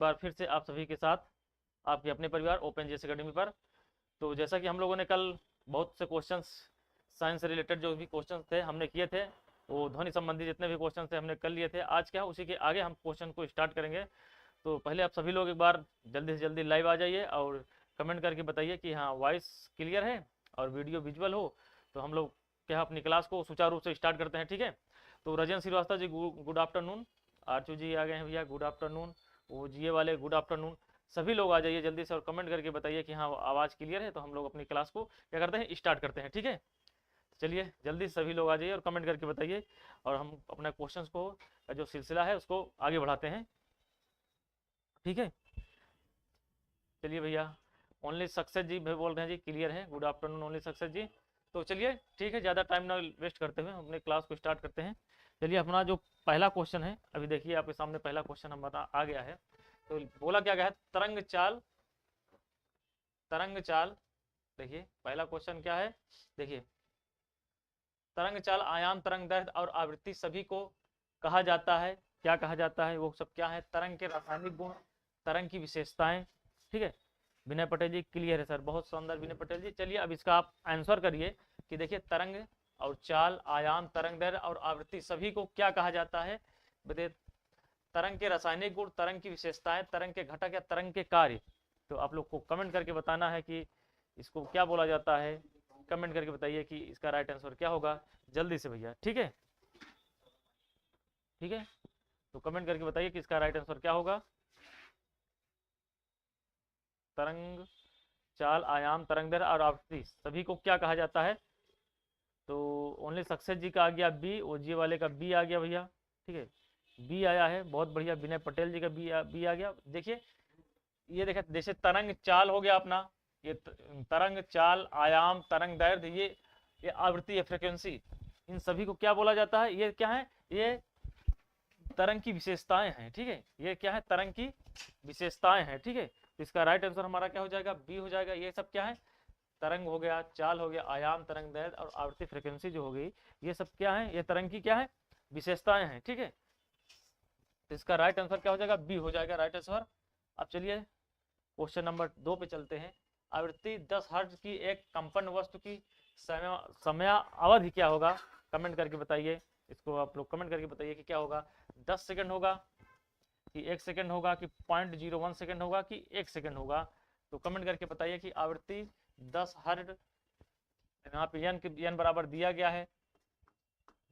बार फिर से आप सभी के साथ आपके अपने परिवार ओपन जेएस एकेडमी पर। तो जैसा कि हम लोगों ने कल बहुत से क्वेश्चंस साइंस से रिलेटेड जो भी क्वेश्चंस थे हमने किए थे, वो ध्वनि संबंधी जितने भी क्वेश्चन थे हमने कर लिए थे। आज क्या उसी के आगे हम क्वेश्चन को स्टार्ट करेंगे। तो पहले आप सभी लोग एक बार जल्दी से जल्दी लाइव आ जाइए और कमेंट करके बताइए कि हाँ वॉइस क्लियर है और वीडियो विजुअल हो, तो हम लोग क्या अपनी क्लास को सुचारू रूप से स्टार्ट करते हैं। ठीक है, तो रजन श्रीवास्तव जी गुड आफ्टरनून, आरचू जी आ गए हैं भैया गुड आफ्टरनून, वो जीए वाले गुड आफ्टरनून। सभी लोग आ जाइए जल्दी से और कमेंट करके बताइए कि हाँ आवाज़ क्लियर है, तो हम लोग अपनी क्लास को क्या करते हैं स्टार्ट करते हैं। ठीक है, चलिए जल्दी से सभी लोग आ जाइए और कमेंट करके बताइए और हम अपना क्वेश्चंस को जो सिलसिला है उसको आगे बढ़ाते हैं। ठीक है, चलिए भैया ओनली सक्सेस जी भी बोल रहे हैं जी क्लियर है, गुड आफ्टरनून ओनली सक्सेस जी। तो चलिए ठीक है, ज़्यादा टाइम ना वेस्ट करते हुए अपने क्लास को स्टार्ट करते हैं। चलिए अपना जो पहला क्वेश्चन है, अभी देखिए आपके सामने पहला क्वेश्चन हमारा आ गया है। तो बोला क्या गया है, तरंग चाल, तरंग चाल। देखिए पहला क्वेश्चन क्या है, देखिए तरंग चाल, आयाम, तरंग दैर्ध्य और आवृत्ति सभी को कहा जाता है, क्या कहा जाता है, वो सब क्या है, तरंग के रासायनिक गुण, तरंग की विशेषताएं। ठीक है, विनय पटेल जी क्लियर है सर, बहुत शानदार विनय पटेल जी। चलिए अब इसका आप आंसर करिए कि देखिए तरंग और चाल, आयाम, तरंग दैर्ध्य और आवृत्ति सभी को क्या कहा जाता है। बताइए तरंग के रासायनिक गुण, तरंग की विशेषताएं, तरंग के घटक या तरंग के कार्य। तो आप लोग को कमेंट करके बताना है कि इसको क्या बोला जाता है। कमेंट करके बताइए कि इसका राइट आंसर क्या होगा जल्दी से भैया। ठीक है, ठीक है, तो कमेंट करके बताइए कि इसका राइट आंसर क्या होगा। तरंग, चाल, आयाम, तरंग दैर्ध्य और आवृत्ति सभी को क्या कहा जाता है। तो ओनली सक्सेस जी का आ गया बी, ओजी वाले का बी आ गया भैया। ठीक है, बी आया है, बहुत बढ़िया। विनय पटेल जी का बी आ गया। देखिए ये देखिए जैसे तरंग चाल हो गया अपना, ये तरंग चाल, आयाम, तरंग दैर्ध्य, ये आवृत्ति है, फ्रीक्वेंसी, इन सभी को क्या बोला जाता है, ये क्या है, ये तरंग की विशेषताएं हैं। ठीक है, ये क्या है, तरंग की विशेषताएं हैं। ठीक है, तो इसका राइट आंसर हमारा क्या हो जाएगा, बी हो जाएगा। ये सब क्या है, तरंग हो गया, चाल हो गया, आयाम, तरंग दैर्ध्य और आवृत्ति फ्रीक्वेंसी जो हो गई, ये सब क्या है, ये तरंग की क्या है, विशेषताएं हैं। ठीक है, तो इसका राइट आंसर क्या हो जाएगा, बी हो जाएगा राइट आंसर। अब चलिए क्वेश्चन नंबर 2 पे चलते हैं। आवृत्ति 10 हर्ट्ज की एक कंपन वस्तु की समय अवधि क्या होगा, कमेंट करके बताइए। इसको आप लोग कमेंट करके बताइए कि क्या होगा, 10 सेकंड होगा कि 1 सेकंड होगा कि 0.01 सेकंड होगा कि 1 सेकंड होगा। तो कमेंट करके बताइए कि आवृत्ति 10 हर्ट्ज, यहाँ पे एन बराबर दिया गया है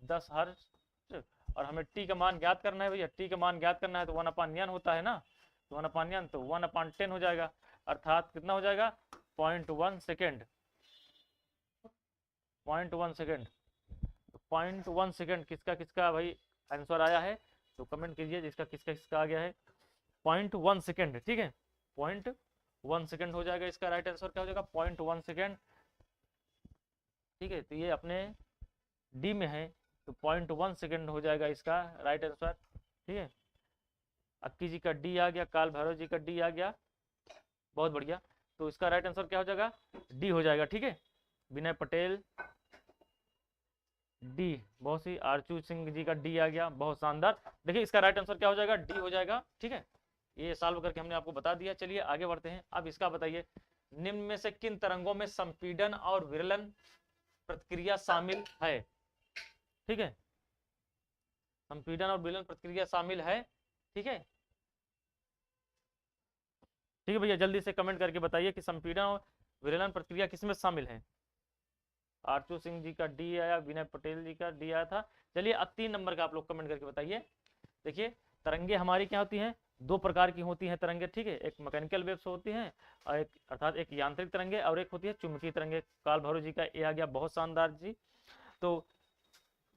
10 हर्ट्ज, और हमें टी का मान ज्ञात करना है भैया। टी का मान ज्ञात करना है तो 1/n होता है ना, तो 1/n तो 1/10 हो जाएगा, अर्थात कितना हो जाएगा, 0.1 सेकेंड, 0.1 सेकेंड। तो 0.1 सेकेंड किसका किसका भाई आंसर आया है, तो कमेंट कीजिए जिसका किसका किसका आ गया है 0.1 सेकेंड। ठीक है, 0.1 सेकेंड हो जाएगा, इसका राइट आंसर क्या हो जाएगा, 0.1 सेकेंड। ठीक है, तो ये अपने डी में है, तो 0.1 सेकेंड हो जाएगा इसका राइट आंसर। ठीक है, अक्की जी का डी आ गया, काल भैरव जी का डी आ गया, बहुत बढ़िया। तो इसका राइट आंसर क्या हो जाएगा, डी हो जाएगा। ठीक है, विनय पटेल डी, बहुत सी, आरचू सिंह जी का डी आ गया, बहुत शानदार। देखिए इसका राइट आंसर क्या हो जाएगा, डी हो जाएगा। ठीक है, ये सॉल्व करके हमने आपको बता दिया। चलिए आगे बढ़ते हैं। अब इसका बताइए, निम्न में से किन तरंगों में संपीड़न और विरलन प्रतिक्रिया शामिल है। ठीक है, संपीड़न और विरलन प्रतिक्रिया शामिल है। ठीक है, ठीक है भैया, जल्दी से कमेंट करके बताइए कि संपीड़न और विरलन प्रक्रिया किसमें शामिल है। आरचू सिंह जी का डी आया, विनय पटेल जी का डी आया था। चलिए अब 3 नंबर का आप लोग कमेंट करके बताइए। देखिए तरंगे हमारी क्या होती हैं, 2 प्रकार की होती हैं तरंगे। ठीक है, एक मैकेनिकल वेव्स होती हैं और एक अर्थात एक यांत्रिक तरंगे, और एक होती है चुंबकीय तरंगे। काल भैरव जी का ए आ गया, बहुत शानदार जी। तो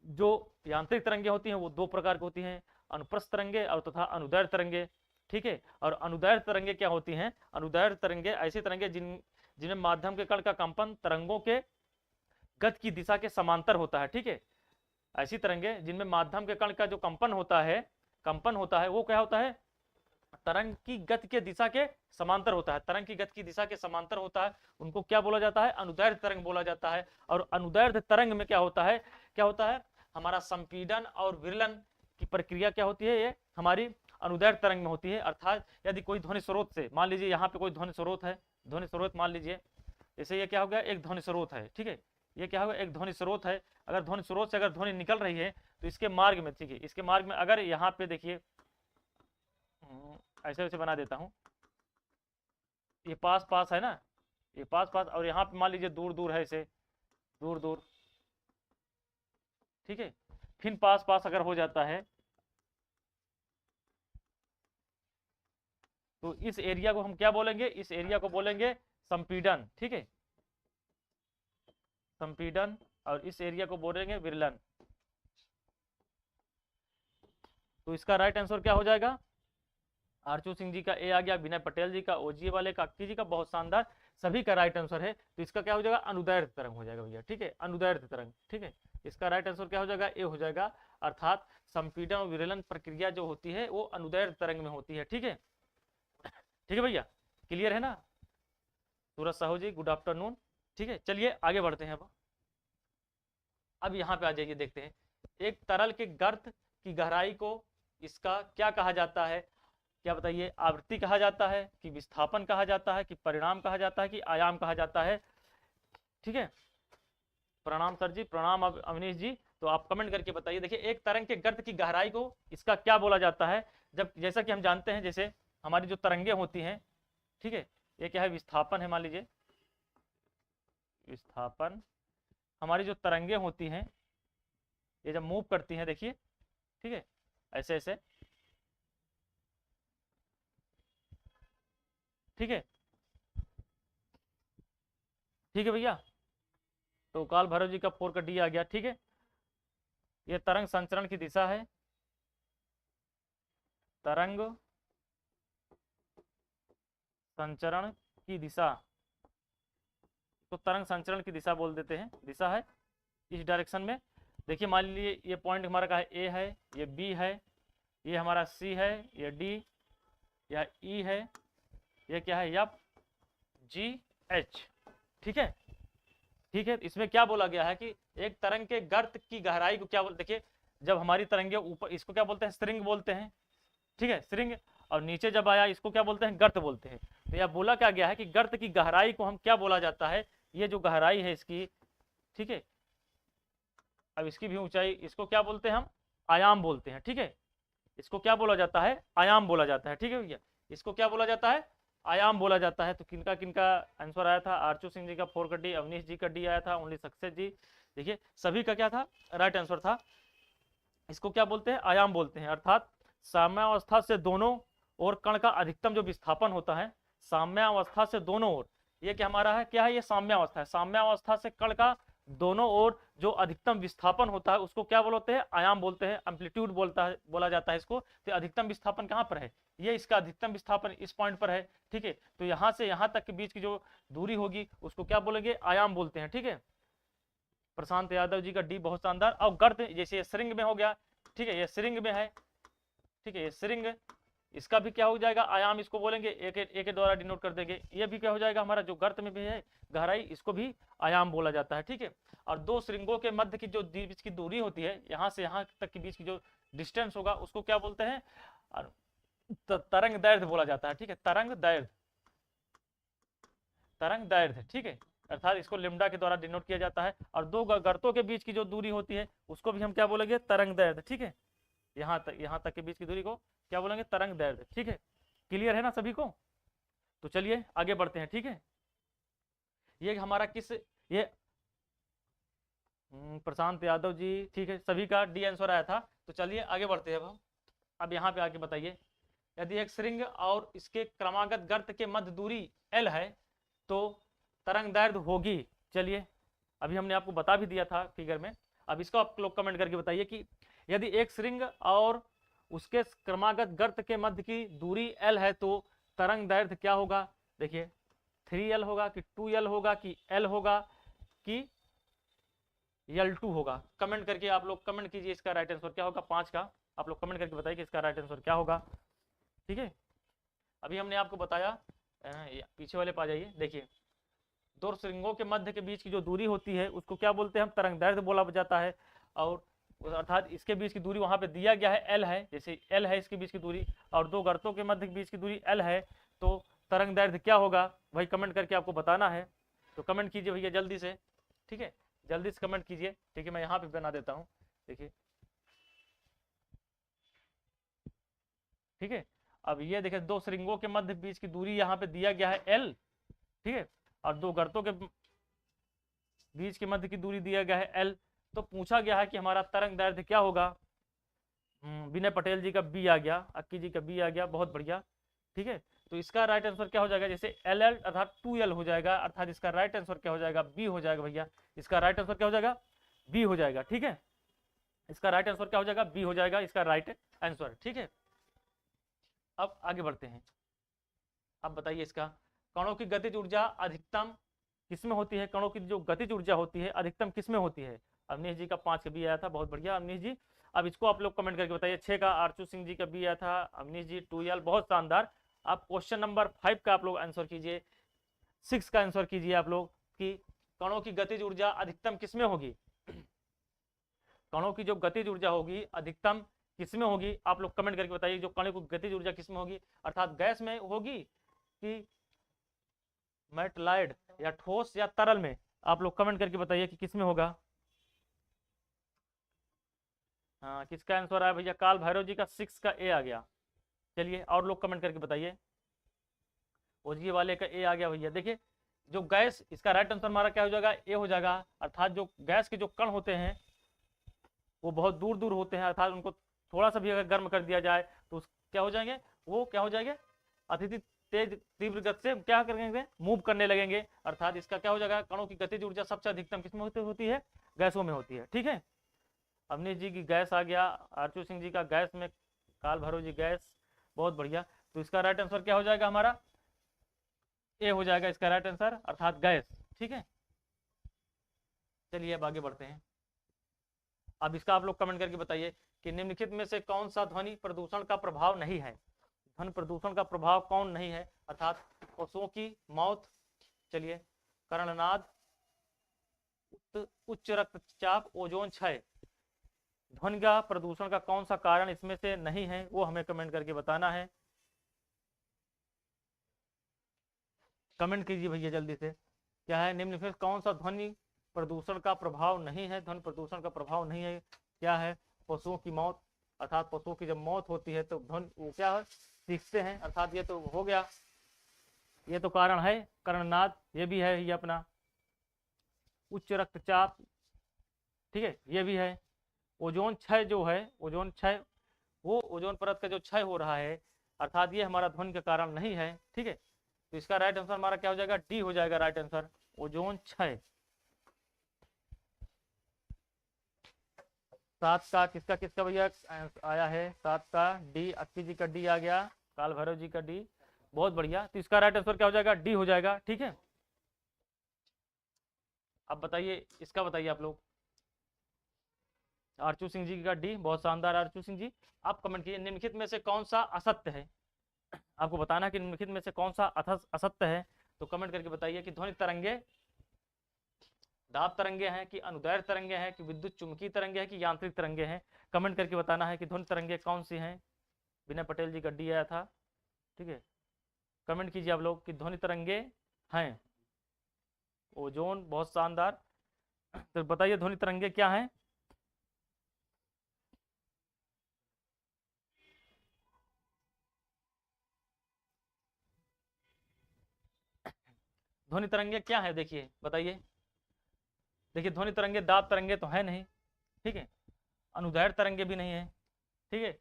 जो यांत्रिक तरंगे होती हैं वो 2 प्रकार की होती हैं, अनुप्रस्थ तरंगे और तथा अनुदैर्ध्य तरंगे। ठीक है, और अनुदैर्ध्य तरंगे क्या होती हैं, अनुदैर्ध्य तरंगे ऐसी तरंगे जिनमें माध्यम के कण का कंपन तरंगों के गति की दिशा के समांतर होता है। ठीक है, ऐसी तरंगे जिनमें माध्यम के कण का जो कंपन होता है वो क्या होता है, तरंग की गति के दिशा के समांतर होता है। तरंग की गति की दिशा के समांतर होता है, उनको क्या बोला जाता है, अनुदैर्ध्य तरंग बोला जाता है। और अनुदैर्ध्य तरंग में क्या होता है हमारा संपीड़न और विरलन की प्रक्रिया क्या होती है, ये हमारी अनुदैर्ध्य तरंग में होती है। अर्थात यदि कोई ध्वनि स्रोत से, मान लीजिए यहाँ पे कोई ध्वनि स्रोत है, ध्वनि स्रोत मान लीजिए, जैसे ये क्या हो गया, एक ध्वनि स्रोत है, ठीक है, ये क्या होगा, एक ध्वनि स्रोत है। अगर ध्वनि स्रोत से अगर ध्वनि निकल रही है तो इसके मार्ग में, ठीक है, इसके मार्ग में अगर यहाँ पे देखिए ऐसे वैसे बना देता हूँ, ये पास पास है ना, ये पास पास, और यहाँ पे मान लीजिए दूर दूर है, इसे दूर दूर, ठीक है, फिर पास पास अगर हो जाता है तो इस एरिया को हम क्या बोलेंगे, इस एरिया को बोलेंगे संपीड़न, ठीक है, संपीड़न, और इस एरिया को बोलेंगे विरलन। तो इसका राइट आंसर क्या हो जाएगा, आरचू सिंह जी का ए आ गया, विनय पटेल जी का, ओजीए वाले का, अक्की जी का, बहुत शानदार, सभी का राइट आंसर है। तो इसका क्या हो जाएगा, अनुदैर्ध्य तरंग हो जाएगा भैया, ठीक है, अनुदैर्ध्य तरंग, ठीक है, इसका राइट आंसर क्या हो जाएगा, ए हो जाएगा। अर्थात संपीड़न और विरलन प्रक्रिया जो होती है वो अनुदैर्ध्य तरंग में होती है, ठीक है, ठीक है भैया, क्लियर है ना। सूरज साहू जी गुड आफ्टरनून, ठीक है, चलिए आगे बढ़ते हैं। अब यहाँ पे आ जाइए, देखते हैं एक तरल के गर्त की गहराई को इसका क्या कहा जाता है, क्या बताइए, आवृत्ति कहा जाता है कि विस्थापन कहा जाता है कि परिणाम कहा जाता है कि आयाम कहा जाता है, ठीक है। प्रणाम सर जी, प्रणाम अवनीश जी, तो आप कमेंट करके बताइए। देखिए एक तरंग के गर्त की गहराई को इसका क्या बोला जाता है, जब जैसा कि हम जानते हैं, जैसे हमारी जो तरंगे होती हैं, ठीक है, ये क्या है, विस्थापन है, मान लीजिए विस्थापन, हमारी जो तरंगे होती हैं ये जब मूव करती हैं, देखिए, ठीक है, ऐसे ऐसे, ठीक है, ठीक है भैया, तो काल भैरव जी का 4 का डी आ गया, ठीक है। ये तरंग संचरण की दिशा है, तरंग संचरण की दिशा, तो तरंग संचरण की दिशा बोल देते हैं, दिशा है इस डायरेक्शन में। देखिए मान लीजिए ये पॉइंट हमारा का है, ए है, ये बी है, ये हमारा सी है, ये डी या ई है, ये क्या है, एफ जी एच, ठीक है, ठीक है। इसमें क्या बोला गया है कि एक तरंग के गर्त की गहराई को क्या बोलते, देखिए जब हमारी तरंगे ऊपर, इसको क्या बोलते हैं, स्ट्रिंग बोलते हैं, ठीक है, स्ट्रिंग, और नीचे जब आया इसको क्या बोलते हैं, गर्त बोलते हैं। तो यह बोला क्या गया है कि गर्त की गहराई को हम क्या बोला जाता है, ये जो गहराई है इसकी, ठीक है, अब इसकी भी ऊंचाई, इसको क्या बोलते हैं हम, आयाम बोलते हैं, ठीक है, इसको क्या बोला जाता है, आयाम बोला जाता है, ठीक है भैया, इसको क्या बोला जाता है, आयाम बोला जाता है। तो किनका किनका आंसर आया था, आरचू सिंह जी का 4 का डी, अवनीश जी का डी आया था, ओनली सक्सेस जी, देखिए सभी का क्या था, राइट आंसर था। इसको क्या बोलते हैं, आयाम बोलते हैं। अर्थात साम्यावस्था से दोनों ओर कण का अधिकतम जो विस्थापन होता है, साम्यावस्था से दोनों ओर, ये क्या हमारा है, क्या है, ये साम्यावस्था है, साम्यावस्था से कण का दोनों ओर जो अधिकतम विस्थापन होता है उसको क्या बोलते हैं, आयाम बोलते हैं, एम्पलीट्यूड बोलता है, बोला जाता है इसको। तो अधिकतम विस्थापन कहाँ पर है, ये इसका अधिकतम विस्थापन इस पॉइंट पर है, ठीक है, तो यहाँ से यहाँ तक के बीच की जो दूरी होगी उसको क्या बोलेंगे, आयाम बोलते हैं, ठीक है। प्रशांत यादव जी का डी बहुत शानदार। और गर्त जैसे ये श्रृंग में हो गया, ठीक है, ये श्रृंग में है, ठीक है, ये श्रृंग, इसका भी क्या हो जाएगा, आयाम इसको बोलेंगे, एक के द्वारा डिनोट कर देंगे। ये भी क्या हो जाएगा हमारा, जो गर्त में भी है गहराई, इसको भी आयाम बोला जाता है, ठीक है। और दो श्रृंगों के मध्य की जो बीच की दूरी होती है, यहाँ से यहाँ तक के बीच की जो डिस्टेंस होगा उसको क्या बोलते हैं, तरंग दैर्ध्य बोला जाता है, ठीक है, तरंग दैर्ध्य, तरंग दैर्ध्य, ठीक है, अर्थात इसको लिम्डा के द्वारा डिनोट किया जाता है। और दो गर्तों के बीच की जो दूरी होती है उसको भी हम क्या बोलेंगे, तरंग दैर्ध्य, ठीक है, यहाँ तक के बीच की दूरी को क्या बोलेंगे, तरंग दैर्ध्य, ठीक है, क्लियर है ना सभी को। तो चलिए आगे बढ़ते हैं, ठीक है। ये हमारा किस, ये प्रशांत यादव जी, ठीक है, सभी का डी आंसर आया था। तो चलिए आगे बढ़ते हैं अब यहाँ पे आके बताइए, यदि एक श्रृंग और इसके क्रमागत गर्त के मध्य दूरी L है तो तरंग दैर्ध्य होगी। चलिए अभी हमने आपको बता भी दिया था फिगर में, अब इसको आप लोग कमेंट करके बताइए कि यदि एक श्रृंग और उसके क्रमागत गर्त के मध्य की दूरी L है तो तरंग दैर्ध्य क्या होगा। देखिए 3L होगा कि 2L होगा कि L होगा कि L2 होगा। कमेंट करके आप लोग कमेंट कीजिए इसका राइट आंसर क्या होगा। 5 का आप लोग कमेंट करके बताइए कि इसका राइट आंसर क्या होगा। ठीक है, अभी हमने आपको बताया, पीछे वाले पा जाइए। देखिए दो श्रृंगों के मध्य के बीच की जो दूरी होती है उसको क्या बोलते हैं हम, तरंग दैर्ध्य बोला जाता है। और अर्थात इसके बीच की दूरी वहां पे दिया गया है L है, जैसे L है इसके बीच की दूरी और दो गर्तों के मध्य के बीच की दूरी L है, तो तरंग दैर्ध्य क्या होगा वही कमेंट करके आपको बताना है। तो कमेंट कीजिए भैया जल्दी से, ठीक है, जल्दी से कमेंट कीजिए, ठीक है। मैं यहाँ पे बना देता हूँ, देखिए, ठीक है। अब ये देखिए दो श्रृंगों के मध्य बीच की दूरी यहाँ पे दिया गया है L, ठीक है, और दो गर्तों के बीच के मध्य की दूरी दिया गया है L। तो पूछा गया है कि हमारा तरंग दैर्ध्य क्या होगा। विनय पटेल जी का बी आ गया, अक्की जी का बी आ गया, बहुत बढ़िया, ठीक है। तो इसका राइट आंसर क्या हो जाएगा, जैसे LL अर्थात 2L हो जाएगा, अर्थात इसका राइट आंसर क्या हो जाएगा, बी हो जाएगा भैया। इसका राइट आंसर क्या हो जाएगा, बी हो जाएगा, ठीक है। इसका राइट आंसर क्या हो जाएगा, बी हो जाएगा इसका राइट आंसर, ठीक है। अब आगे बढ़ते हैं। अब बताइए इसका, कणों की गतिज ऊर्जा अधिकतम किसमें होती है, कणों की जो गतिज ऊर्जा होती है अधिकतम किसमें होती है। अवनीश जी का 5 का बी आया था, बहुत बढ़िया अवनीश जी। अब इसको आप लोग कमेंट करके बताइए। 6 का आरचू सिंह जी का बी आया था, अवनीश जी 2L, बहुत शानदार। आप क्वेश्चन नंबर 5 का आप लोग आंसर कीजिए, 6 का आंसर कीजिए आप लोग कि कणों की गतिज ऊर्जा अधिकतम किसमें होगी। कणों की जो गतिज ऊर्जा होगी अधिकतम किसमें होगी, आप लोग कमेंट करके बताइए। जो कणों की गतिज ऊर्जा किसमें होगी, अर्थात गैस में होगी कि मेटलाइड या ठोस या तरल में, आप लोग कमेंट करके बताइए कि किसमें होगा। हाँ, किसका आंसर आया भैया, काल भैरव जी का 6 का ए आ गया। चलिए और लोग कमेंट करके बताइए। ओजीए वाले का ए आ गया भैया। देखिए जो गैस, इसका राइट आंसर हमारा क्या हो जाएगा, ए हो जाएगा। अर्थात जो गैस के जो कण होते हैं वो बहुत दूर दूर होते हैं, अर्थात उनको थोड़ा सा भी अगर गर्म कर दिया जाए तो क्या हो जाएंगे, वो क्या हो जाएंगे, अत्यधिक तेज तीव्र गति से क्या करेंगे, मूव करने लगेंगे। अर्थात इसका क्या हो जाएगा, कणों की गतिज ऊर्जा सबसे अधिकतम किसमें होती है, गैसों में होती है, ठीक है। अवनीश जी की गैस आ गया, आरचू सिंह जी का गैस में, काल भैरव जी गैस, बहुत बढ़िया। तो इसका राइट आंसर क्या हो जाएगा हमारा, ए हो जाएगा इसका राइट आंसर, अर्थात गैस, ठीक है। चलिए अब आगे बढ़ते हैं। अब इसका आप लोग कमेंट करके बताइए कि निम्नलिखित में से कौन सा ध्वनि प्रदूषण का प्रभाव नहीं है। ध्वनि प्रदूषण का प्रभाव कौन नहीं है, अर्थात पशुओं की मौत, चलिए, कर्णनाद, उच्च रक्तचाप, ओजोन क्षय। ध्वनि का प्रदूषण का कौन सा कारण इसमें से नहीं है, वो हमें कमेंट करके बताना है। कमेंट कीजिए भैया जल्दी से, क्या है, निम्नलिखित कौन सा ध्वनि प्रदूषण का प्रभाव नहीं है, ध्वनि प्रदूषण का प्रभाव नहीं है, क्या है, पशुओं की मौत। अर्थात पशुओं की जब मौत होती है तो ध्वनि वो क्या है, सीखते हैं, अर्थात ये तो हो गया, ये तो कारण है। कर्णनाद ये भी है, ये अपना उच्च रक्तचाप, ठीक है, ये भी है। ओजोन क्षय जो है, ओजोन क्षय, वो ओजोन परत का जो क्षय हो रहा है, अर्थात ये हमारा ध्वनि का कारण नहीं है, ठीक है। तो इसका राइट आंसर हमारा क्या हो जाएगा, डी हो जाएगा राइट आंसर, ओजोन क्षय। 7 का किसका किसका भैया आया है, 7 का डी, अक्की जी का डी आ गया, काल भैरव जी का डी, बहुत बढ़िया। तो इसका राइट आंसर क्या हो जाएगा, डी हो जाएगा, ठीक है। अब बताइए इसका, बताइए आप लोग। आरचू सिंह जी का डी, बहुत शानदार आरचू सिंह जी। आप कमेंट कीजिए निम्नलिखित में से कौन सा असत्य है, आपको बताना है कि निम्नलिखित में से कौन सा असत्य है। तो कमेंट करके बताइए कि ध्वनि तरंगे दाब तरंगे हैं कि अनुदैर्ध्य तरंगे हैं कि विद्युत चुंबकीय तरंगे हैं कि यांत्रिक तरंगे हैं। कमेंट करके बताना है कि ध्वनि तरंगे कौन सी हैं। विनय पटेल जी का डी आया था, ठीक है। कमेंट कीजिए आप लोग कि ध्वनि तरंगे हैं, ओजोन, बहुत शानदार। तो बताइए ध्वनि तरंगे क्या हैं। ध्वनि तरंगे क्या है, देखिए बताइए। देखिए ध्वनि तरंगे दाब तरंगे तो है नहीं, ठीक है, अनुदैर्ध्य तरंगे भी नहीं है, ठीक है।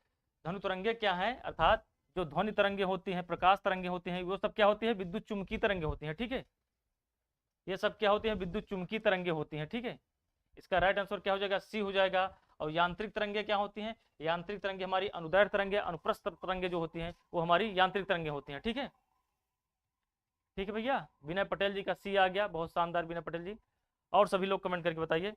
ध्वनि तरंगे क्या है, अर्थात जो ध्वनि तरंगे होती हैं, प्रकाश तरंगे होती हैं, वो सब क्या होती है, विद्युत चुम्बकीय तरंगे होती हैं, ठीक है। ये सब क्या होती हैं, विद्युत चुम्बकीय तरंगे होती हैं, ठीक है। इसका राइट आंसर क्या हो जाएगा, सी हो जाएगा। और यांत्रिक तरंगे क्या होती हैं, यांत्रिक तरंगे हमारी अनुदैर्ध्य तरंगे, अनुप्रस्थ तरंगे जो होती हैं वो हमारी यांत्रिक तरंगे होती हैं, ठीक है। ठीक है भैया, विनय पटेल जी का सी आ गया, बहुत शानदार विनय पटेल जी। और सभी लोग कमेंट करके बताइए।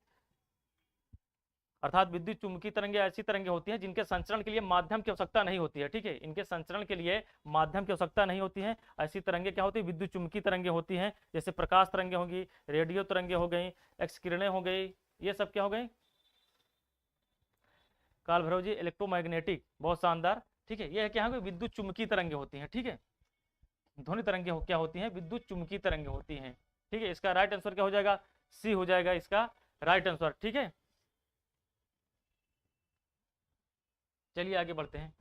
अर्थात विद्युत चुम्बकीय तरंगे ऐसी तरंगे होती हैं जिनके संचरण के लिए माध्यम की आवश्यकता नहीं होती है, ठीक है। इनके संचरण के लिए माध्यम की आवश्यकता नहीं होती है। ऐसी तरंगे क्या होती है, विद्युत चुम्बकीय तरंगे होती हैं, जैसे प्रकाश तरंगे होगी, रेडियो तरंगे हो गई, एक्स किरणें हो गई, ये सब क्या हो गई, काल भैरव जी इलेक्ट्रोमैग्नेटिक, बहुत शानदार। ठीक है, ये है कि यहाँ पे विद्युत चुम्बकीय तरंगें होती हैं। ठीक है, ध्वनि तरंगें क्या होती हैं? विद्युत चुम्बकीय तरंगें होती हैं। ठीक है, इसका राइट आंसर क्या हो जाएगा? सी हो जाएगा इसका राइट आंसर। ठीक है, चलिए आगे बढ़ते हैं।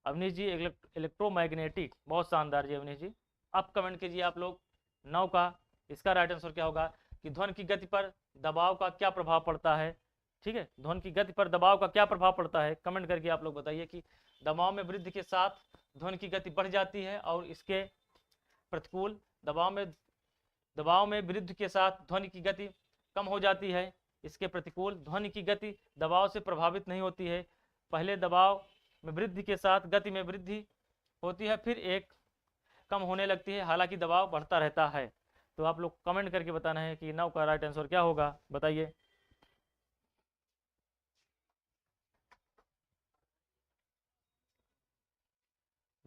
अवनीश जी इलेक्ट्रोमैग्नेटिक, बहुत शानदार जी अवनीश जी। अब कमेंट कीजिए आप लोग 9 का, इसका राइट आंसर क्या होगा कि ध्वनि की गति पर दबाव का क्या प्रभाव पड़ता है। ठीक है, ध्वनि की गति पर दबाव का क्या प्रभाव पड़ता है, कमेंट करके आप लोग बताइए कि दबाव में वृद्धि के साथ ध्वनि की गति बढ़ जाती है और इसके प्रतिकूल दबाव में वृद्धि के साथ ध्वनि की गति कम हो जाती है। इसके प्रतिकूल ध्वनि की गति दबाव से प्रभावित नहीं होती है। पहले दबाव में वृद्धि के साथ गति में वृद्धि होती है, फिर एक कम होने लगती है, हालांकि दबाव बढ़ता रहता है। तो आप लोग कमेंट करके बताना है कि 9 का राइट आंसर क्या होगा, बताइए।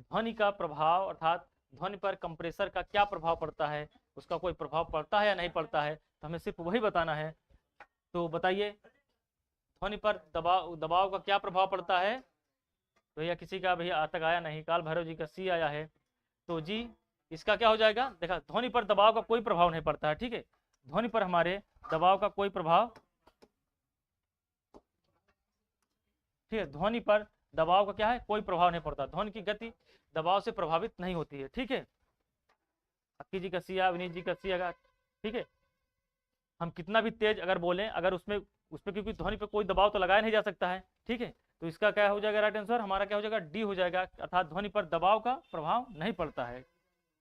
ध्वनि का प्रभाव अर्थात ध्वनि पर कंप्रेसर का क्या प्रभाव पड़ता है, उसका कोई प्रभाव पड़ता है या नहीं पड़ता है, तो हमें सिर्फ वही बताना है। तो बताइए, ध्वनि पर दबाव दबाव का क्या प्रभाव पड़ता है। भैया किसी का भैया आज तक आया नहीं, काल भैरव जी का सी आया है। तो जी इसका क्या हो जाएगा? देखा, ध्वनि पर दबाव का कोई प्रभाव नहीं पड़ता है। ठीक है, ध्वनि पर हमारे दबाव का कोई प्रभाव, ठीक है, ध्वनि पर दबाव का क्या है? कोई प्रभाव नहीं पड़ता। ध्वनि की गति दबाव से प्रभावित नहीं होती है। ठीक है, अक्की जी का सी आया, विनीत जी का सी आया। ठीक है, हम कितना भी तेज अगर बोलें, अगर उसमें क्योंकि ध्वनि पे कोई दबाव तो लगाया नहीं जा सकता है। ठीक है, तो इसका क्या हो जाएगा राइट आंसर? हमारा क्या हो जाएगा? डी हो जाएगा, अर्थात ध्वनि पर दबाव का प्रभाव नहीं पड़ता है।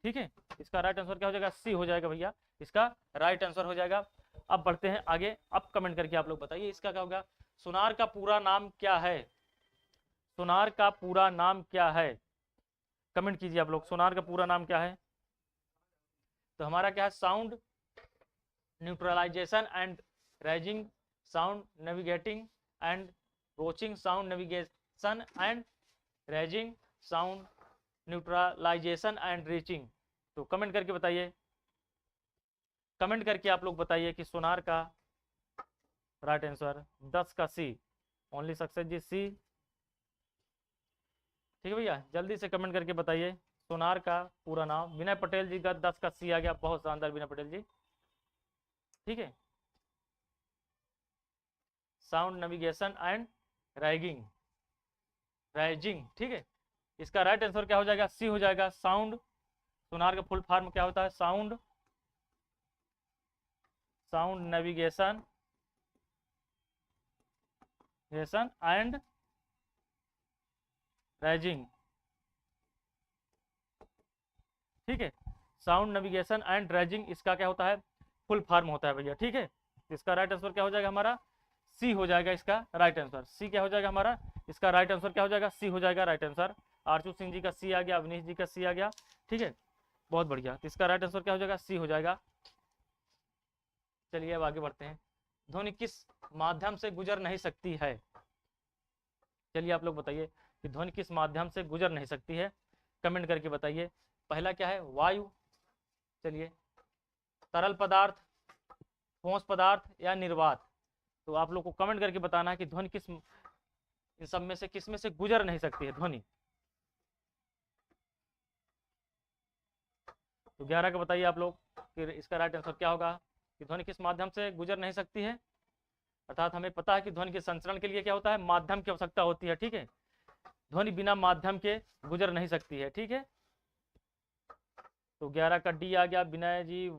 ठीक है, इसका राइट आंसर क्या हो जाएगा? सी हो जाएगा भैया, इसका राइट आंसर हो जाएगा। अब बढ़ते हैं आगे, अब कमेंट करके आप लोग बताइए इसका क्या होगा। सोनार का पूरा नाम क्या है? सोनार का पूरा नाम क्या है, कमेंट कीजिए आप लोग, सोनार का पूरा नाम क्या है। तो हमारा क्या है? Sound neutralization and rising, sound navigating and reaching, sound navigation and rising, sound neutralization and reaching. तो कमेंट करके बताइए, कमेंट करके आप लोग बताइए कि सोनार का राइट आंसर 10 का सी, ओनली सक्सेस जी सी। ठीक है भैया, जल्दी से कमेंट करके बताइए सोनार का पूरा नाम। विनय पटेल जी का 10 का सी आ गया, बहुत शानदार विनय पटेल जी। ठीक है, साउंड नेविगेशन एंड राइगिंग, राइजिंग। ठीक है, इसका राइट आंसर क्या हो जाएगा? सी हो जाएगा, साउंड। सोनार का फुल फॉर्म क्या होता है? Sound navigation and rising. ठीक है, साउंड नेविगेशन एंड राइजिंग, इसका क्या होता है? फुल फॉर्म होता है भैया। ठीक है, इसका राइट आंसर क्या हो जाएगा हमारा? सी हो जाएगा इसका राइट आंसर। सी क्या हो जाएगा हमारा? इसका राइट आंसर क्या हो जाएगा? सी हो जाएगा राइट आंसर। आरचू सिंह जी का सी आ गया, अवनीश जी का सी आ गया। ठीक है, बहुत बढ़िया, इसका राइट आंसर क्या हो जाएगा? सी हो जाएगा। चलिए अब आगे बढ़ते हैं। ध्वनि किस माध्यम से गुजर नहीं सकती है? चलिए आप लोग बताइए कि ध्वनि किस माध्यम से गुजर नहीं सकती है, कमेंट करके बताइए। पहला क्या है? वायु, चलिए, तरल पदार्थ, ठोस पदार्थ या निर्वात। तो आप लोग को कमेंट करके बताना है कि ध्वनि किस इन सब में से किस में से गुजर नहीं सकती है ध्वनि। तो 11 का बताइए आप लोग कि इसका राइट आंसर क्या होगा कि ध्वनि किस माध्यम से गुजर नहीं सकती है। अर्थात हमें पता है कि ध्वनि के संचरण के लिए क्या होता है? माध्यम की आवश्यकता होती है। ठीक है, ध्वनि बिना माध्यम के गुजर नहीं सकती है। ठीक है, तो 11 का डी आ गया, विनय जी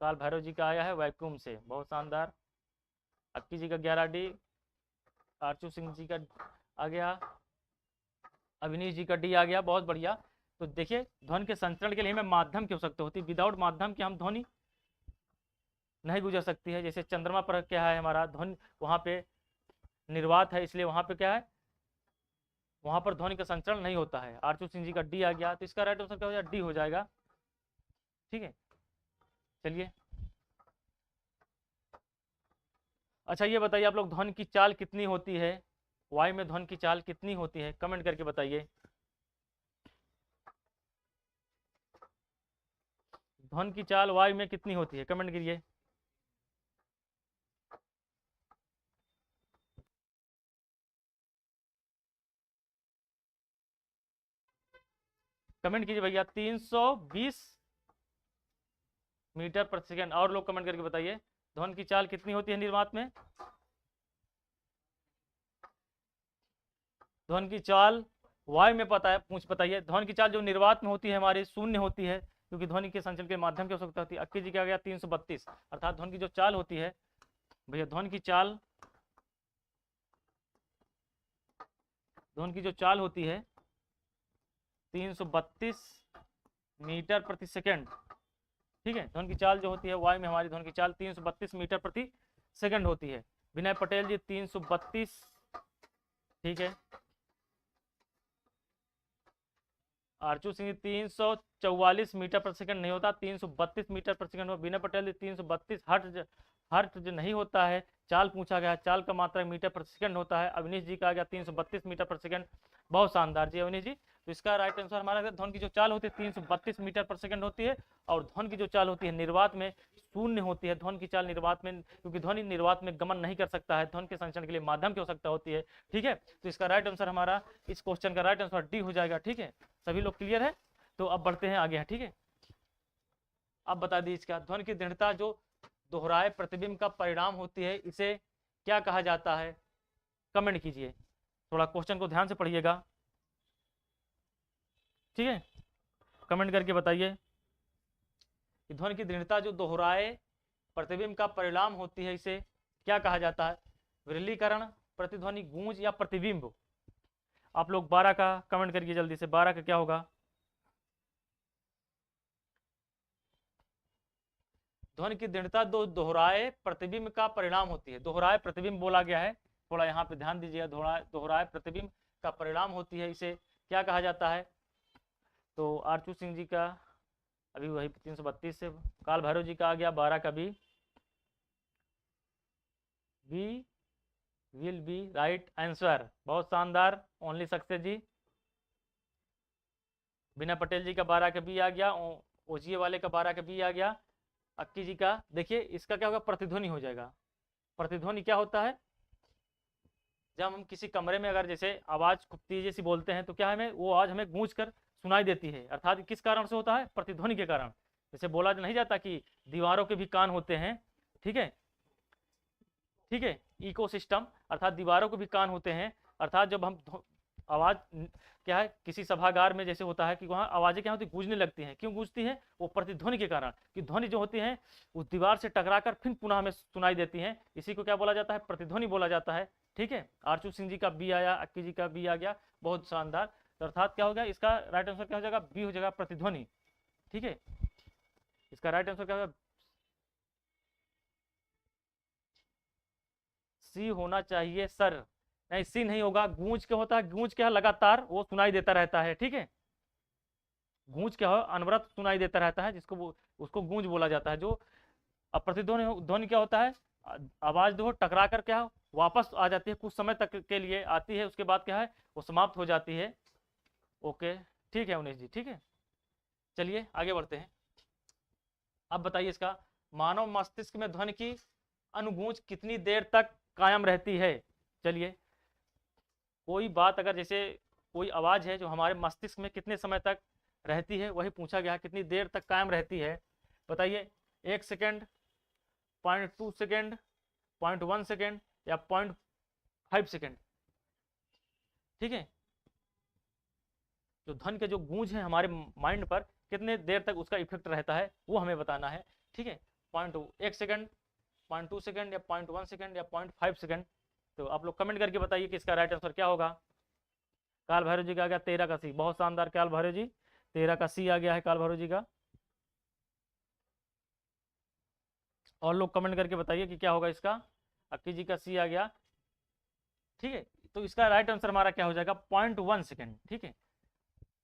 काल भैरव जी का आया है वैक्यूम से, बहुत शानदार। अक्की जी का 11 डी, आरचू सिंह जी का आ गया, अविनीश जी का डी आ गया, बहुत बढ़िया। तो देखिए, ध्वनि के संचरण के लिए हमें माध्यम की आवश्यकता होती है, विदाउट माध्यम के हम ध्वनि नहीं गुजर सकती है। जैसे चंद्रमा पर क्या है हमारा ध्वनि, वहाँ पे निर्वात है, इसलिए वहाँ पे क्या है? वहाँ पर ध्वनि का संचरण नहीं होता है। आरचू सिंह जी का डी आ गया, तो इसका राइट आंसर क्या हो जाएगा? डी हो जाएगा। ठीक है, चलिए अच्छा ये बताइए आप लोग, ध्वनि की चाल कितनी होती है? वायु में ध्वनि की चाल कितनी होती है, कमेंट करके बताइए। ध्वनि की चाल वायु में कितनी होती है, कमेंट करिए। कमेंट कीजिए भैया 320 मीटर प्रति सेकंड। और लोग कमेंट करके बताइए ध्वनि की चाल कितनी होती है निर्वात में। ध्वनि की चाल वायु में पता है, बताइए ध्वनि की चाल जो निर्वात में होती है हमारी शून्य होती है, क्योंकि ध्वनि के संचलन के माध्यम की आवश्यकता होती है। अक्की जी क्या गया 332, अर्थात ध्वनि की जो चाल होती है भैया, ध्वनि की जो चाल होती है 332 मीटर प्रति सेकंड। ठीक है, ध्वनि की चाल जो होती है वायु में हमारी ध्वनि की चाल 332 मीटर प्रति सेकंड होती है। विनय पटेल जी 332, ठीक है। आरचू सिंह 344 मीटर प्रति सेकंड नहीं होता, 332 मीटर प्रति सेकंड। विनय पटेल जी 332 हर्ट्ज नहीं होता है, चाल पूछा गया, चाल का मात्रा मीटर प्रति सेकंड होता है। अवनीश जी का आ गया 332 मीटर प्रति सेकंड, बहुत शानदार जी अवनीश जी। तो इसका राइट आंसर हमारा ध्वनि की जो चाल होती है 332 मीटर प्रति सेकंड होती है, और ध्वनि की जो चाल होती है निर्वात में शून्य होती है। ध्वनि की चाल निर्वात में, क्योंकि ध्वनि निर्वात में गमन नहीं कर सकता है, ध्वनि के संचरण के लिए माध्यम की आवश्यकता होती है। ठीक है, तो इसका राइट आंसर हमारा इस क्वेश्चन का राइट आंसर डी हो जाएगा। ठीक है, सभी लोग क्लियर है? तो अब बढ़ते हैं आगे। ठीक है, अब बता दीजिए इसका ध्वनि की दृढ़ता जो दोहराए प्रतिबिंब का परिणाम होती है, इसे क्या कहा जाता है? कमेंट कीजिए, थोड़ा क्वेश्चन को ध्यान से पढ़िएगा। ठीक है, कमेंट करके बताइए कि ध्वनि की दृढ़ता जो दोहराए प्रतिबिंब का परिणाम होती है, इसे क्या कहा जाता है? विरलीकरण, प्रतिध्वनि, गूंज या प्रतिबिंब? आप लोग 12 का कमेंट करिए जल्दी से, 12 का क्या होगा? ध्वनि की दृढ़ता दो दोहराए प्रतिबिंब का परिणाम होती है। दोहराए प्रतिबिंब बोला गया है, थोड़ा यहाँ पे ध्यान दीजिएगा। दोहराए प्रतिबिंब का परिणाम होती है, इसे क्या कहा जाता है? तो आरचू सिंह जी का अभी वही 332 से, काल भैरव जी का आ गया 12 का B will be right answer, बहुत शानदार ओनली सक्सेस जी। बिना पटेल जी का 12 का बी आ गया, ओजीए वाले का 12 का बी आ गया। अक्की जी का देखिए, इसका क्या होगा? प्रतिध्वनि हो जाएगा। प्रतिध्वनि क्या होता है? जब हम किसी कमरे में अगर जैसे आवाज खूब तेज जैसी बोलते हैं तो क्या हमें वो आवाज हमें गूंज कर सुनाई देती है, अर्थात किस कारण से होता है? प्रतिध्वनि के कारण। जैसे बोला नहीं जाता कि दीवारों के भी कान होते हैं। ठीक है, ठीक है, इकोसिस्टम, अर्थात दीवारों के भी कान होते हैं। अर्थात जब हम आवाज क्या है किसी सभागार में जैसे होता है कि वहाँ आवाजें क्या होती गूंजने लगती हैं। क्यों गूंजती हैं? वो प्रतिध्वनि के कारण, कि ध्वनि जो होती है उस दीवार से टकराकर फिर पुनः हमें सुनाई देती हैं। इसी को क्या बोला जाता है? प्रतिध्वनि बोला जाता है। ठीक है, आरचू सिंह जी का बी आया, अक्की जी का बी आ गया, बहुत शानदार। तो अर्थात क्या हो गया? इसका राइट आंसर क्या हो जाएगा? बी हो जाएगा, प्रतिध्वनि। ठीक है, इसका राइट आंसर क्या होगा? सी होना चाहिए सर, नहीं सी नहीं होगा। गूंज क्या होता है? गूंज क्या है? लगातार वो सुनाई देता रहता है। ठीक है, गूंज क्या हो? अनवरत सुनाई देता रहता है, जिसको उसको गूंज बोला जाता है। जो प्रतिध्वनि ध्वनि क्या होता है? आवाज जो टकरा कर क्या वापस आ जाती है, कुछ समय तक के लिए आती है, उसके बाद क्या है वो समाप्त हो जाती है। ओके, ठीक है उमेश जी, ठीक है। चलिए आगे बढ़ते हैं। अब बताइए इसका मानव मस्तिष्क में ध्वनि की अनुगूंज कितनी देर तक कायम रहती है? चलिए, कोई बात अगर जैसे कोई आवाज है जो हमारे मस्तिष्क में कितने समय तक रहती है, वही पूछा गया, कितनी देर तक कायम रहती है? बताइए, 1 सेकेंड, 0.2 सेकेंड, 0.1 सेकेंड या 0.5 सेकेंड? ठीक है, जो ध्वनि के जो गूंज है हमारे माइंड पर कितने देर तक उसका इफेक्ट रहता है, वो हमें बताना है। ठीक है, 1 सेकेंड, 0.2 सेकेंड या 0.1 सेकेंड या 0.5 सेकेंड? तो आप लोग कमेंट करके बताइए कि इसका राइट आंसर क्या होगा। काल भैरव जी का आ गया 13 का सी, बहुत शानदार काल भैरव जी, 13 का सी आ गया है काल भैरव जी का। और लोग कमेंट करके बताइए कि क्या होगा इसका। अक्की जी का सी आ गया। ठीक है, तो इसका राइट आंसर हमारा क्या हो जाएगा? 0.1 सेकेंड। ठीक है,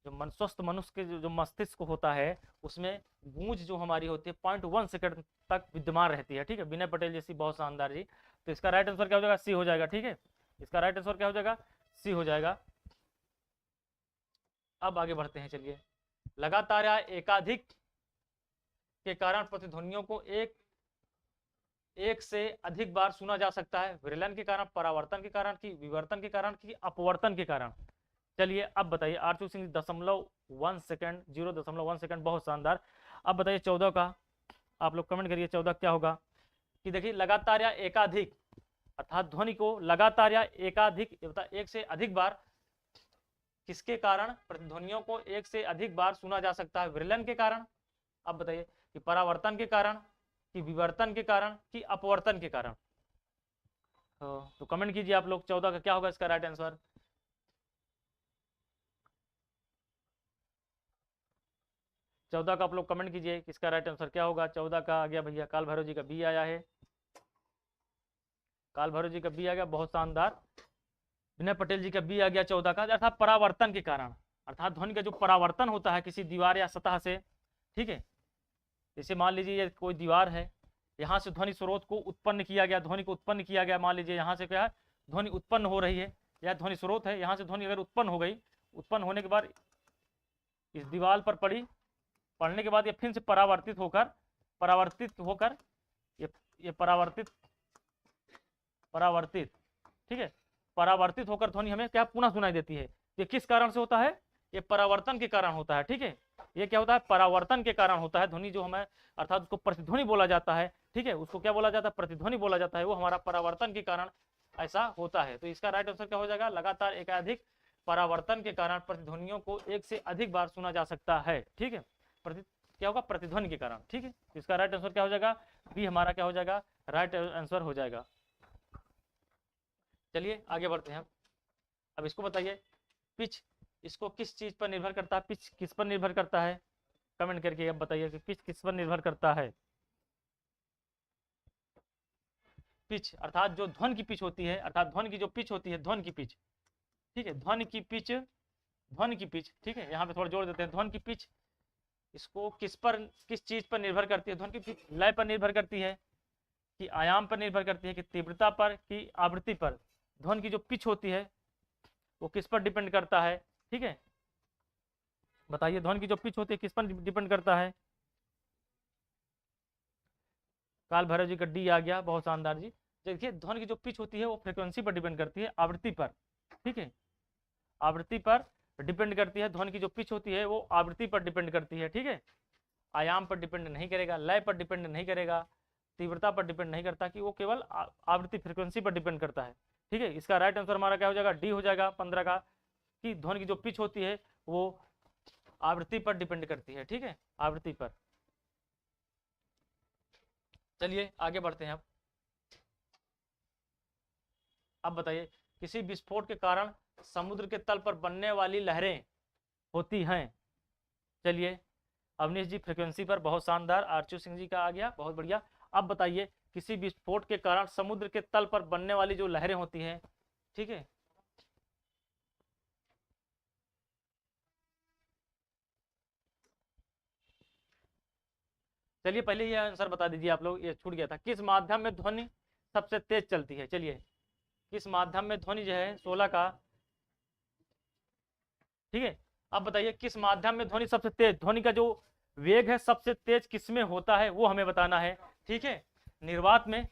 जो स्वस्थ मनुष्य के जो मस्तिष्क होता है उसमें गूंज जो हमारी होती है 0.1 सेकंड तक विद्यमान रहती है। ठीक है, विनय पटेल जैसी, बहुत शानदार जी। तो इसका राइट आंसर क्या हो जाएगा? सी हो जाएगा। ठीक है, इसका राइट आंसर क्या हो जाएगा? सी हो जाएगा। अब आगे बढ़ते हैं। चलिए, लगातार या एकाधिक के कारण प्रतिध्वनियों को एक से अधिक बार सुना जा सकता है। विरलन के कारण, परावर्तन के कारण, की विवर्तन के कारण, की अपवर्तन के कारण? चलिए अब बताइए, आरचू सिंह 0.1 1 सेकंड, 0.1 सेकंड, बहुत शानदार। अब बताइए 14 का, आप लोग कमेंट करिए 14 क्या होगा। कि देखिए लगातार या एकाधिक, अर्थात ध्वनि को लगातार या एकाधिक, एक से अधिक बार किसके कारण प्रतिध्वनियों को एक से अधिक बार सुना जा सकता है? विरलन के कारण। अब बताइए कि परावर्तन के कारण, कि विवर्तन के कारण, कि अपवर्तन के कारण। तो कमेंट कीजिए आप लोग 14 का क्या होगा इसका राइट आंसर। चौदह का आप लोग कमेंट कीजिए किसका राइट आंसर क्या होगा। 14 का आ गया भैया, काल भैरव जी का बी आया है, काल भैरव जी का बी आ गया, बहुत शानदार। विनय पटेल जी का बी आ गया 14 का, अर्थात परावर्तन के कारण, अर्थात ध्वनि का जो परावर्तन होता है किसी दीवार या सतह से, ठीक है। जैसे मान लीजिए ये कोई दीवार है, यहाँ से ध्वनि स्रोत को उत्पन्न किया गया, ध्वनि को उत्पन्न किया गया, मान लीजिए यहाँ से क्या है, ध्वनि उत्पन्न हो रही है, या ध्वनि स्रोत है, यहाँ से ध्वनि अगर उत्पन्न हो गई, उत्पन्न होने के बाद इस दीवार पर पड़ी, पढ़ने के बाद ये फिर से परावर्तित होकर ये परावर्तित, ठीक है, परावर्तित होकर ध्वनि हमें क्या पुनः सुनाई देती है। ये किस कारण से होता है? ये परावर्तन के कारण होता है, ठीक है। ये क्या होता है? परावर्तन के कारण होता है। ध्वनि जो हमें, अर्थात उसको प्रतिध्वनि बोला जाता है, ठीक है, उसको क्या बोला जाता है? प्रतिध्वनि बोला जाता है। वो हमारा परावर्तन के कारण ऐसा होता है। तो इसका राइट आंसर क्या हो जाएगा? लगातार एकाधिक परावर्तन के कारण प्रतिध्वनियों को एक से अधिक बार सुना जा सकता है, ठीक है। क्या होगा? प्रतिध्वनि के कारण, ठीक है। इसका राइट आंसर क्या हो जाएगा? बी हमारा क्या हो जाएगा? राइट आंसर हो जाएगा। चलिए आगे बढ़ते हैं। अब इसको बताइए, पिच इसको किस चीज पर निर्भर करता है? पिच किस पर निर्भर करता है? कमेंट करके अब बताइए कि पिच किस पर निर्भर करता है। पिच अर्थात जो ध्वनि की पिच होती है, अर्थात ध्वनि की जो पिच होती है, ध्वनि की पिच, ठीक है, ध्वनि की पिच, ध्वनि की पिच, ठीक है, यहाँ पे थोड़ा जोड़ देते हैं। ध्वनि की पिच इसको किस चीज पर निर्भर करती है? ध्वनि की पिच लय पर निर्भर करती है, कि आयाम पर निर्भर करती है, कि तीव्रता पर, कि आवृत्ति पर? ध्वनि की जो पिच होती है वो किस पर डिपेंड करता है, ठीक है, बताइए। ध्वनि की जो पिच होती है किस पर डिपेंड करता है? काल भैरव जी का डी आ गया, बहुत शानदार जी। देखिए ध्वनि की जो पिच होती है वो फ्रिक्वेंसी पर डिपेंड करती है, आवृत्ति पर, ठीक है, आवृत्ति पर डिपेंड करती है। ध्वनि की जो पिच होती है वो आवृत्ति पर डिपेंड करती है, ठीक है, आयाम पर डिपेंड नहीं करेगा, लय पर डिपेंड नहीं करेगा, तीव्रता पर डिपेंड नहीं करता, कि वो केवल आवृत्ति फ्रिक्वेंसी पर डिपेंड करता है, ठीक है। इसका राइट आंसर हमारा क्या हो जाएगा? डी हो जाएगा 15 का, कि ध्वनि की जो पिच होती है वो आवृत्ति पर डिपेंड करती है, ठीक है, आवृत्ति पर। चलिए आगे बढ़ते हैं। अब बताइए, किसी विस्फोट के कारण समुद्र के तल पर बनने वाली लहरें होती हैं। चलिए अवनीश जी फ्रीक्वेंसी पर, बहुत शानदार। आरचू सिंह जी का आ गया, बहुत बढ़िया। अब बताइए, किसी विस्फोट के कारण समुद्र के तल पर बनने वाली जो लहरें होती हैं, ठीक है, चलिए पहले ये आंसर बता दीजिए आप लोग, ये छूट गया था। किस माध्यम में ध्वनि सबसे तेज चलती है? चलिए किस माध्यम में ध्वनि जो है 16 का, ठीक है। अब बताइए किस माध्यम में ध्वनि सबसे तेज, ध्वनि का जो वेग है सबसे तेज किसमें होता है वो हमें बताना है, ठीक है। निर्वात में,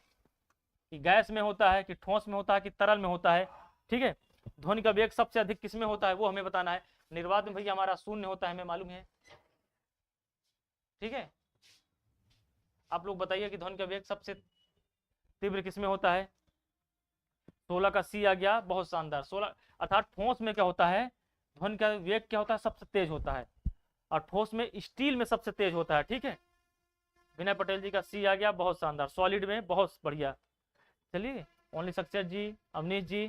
कि गैस में होता है, कि ठोस में होता है, कि तरल में होता है, ठीक है। ध्वनि का वेग सबसे अधिक किसमें होता है वो हमें बताना है। निर्वात में भैया हमारा शून्य होता है, हमें मालूम है, ठीक है। आप लोग बताइए कि ध्वनि का वेग सबसे तीव्र किसमें होता है? 16 का सी आ गया, बहुत शानदार। 16 अर्थात ठोस में क्या होता है? ध्वनि का वेग क्या होता है? सबसे तेज होता है, और ठोस में, स्टील में सबसे तेज होता है, ठीक है। विनय पटेल जी का सी आ गया, बहुत शानदार। सॉलिड में, बहुत बढ़िया। चलिए ओनली सक्सेस जी, अवनीश जी,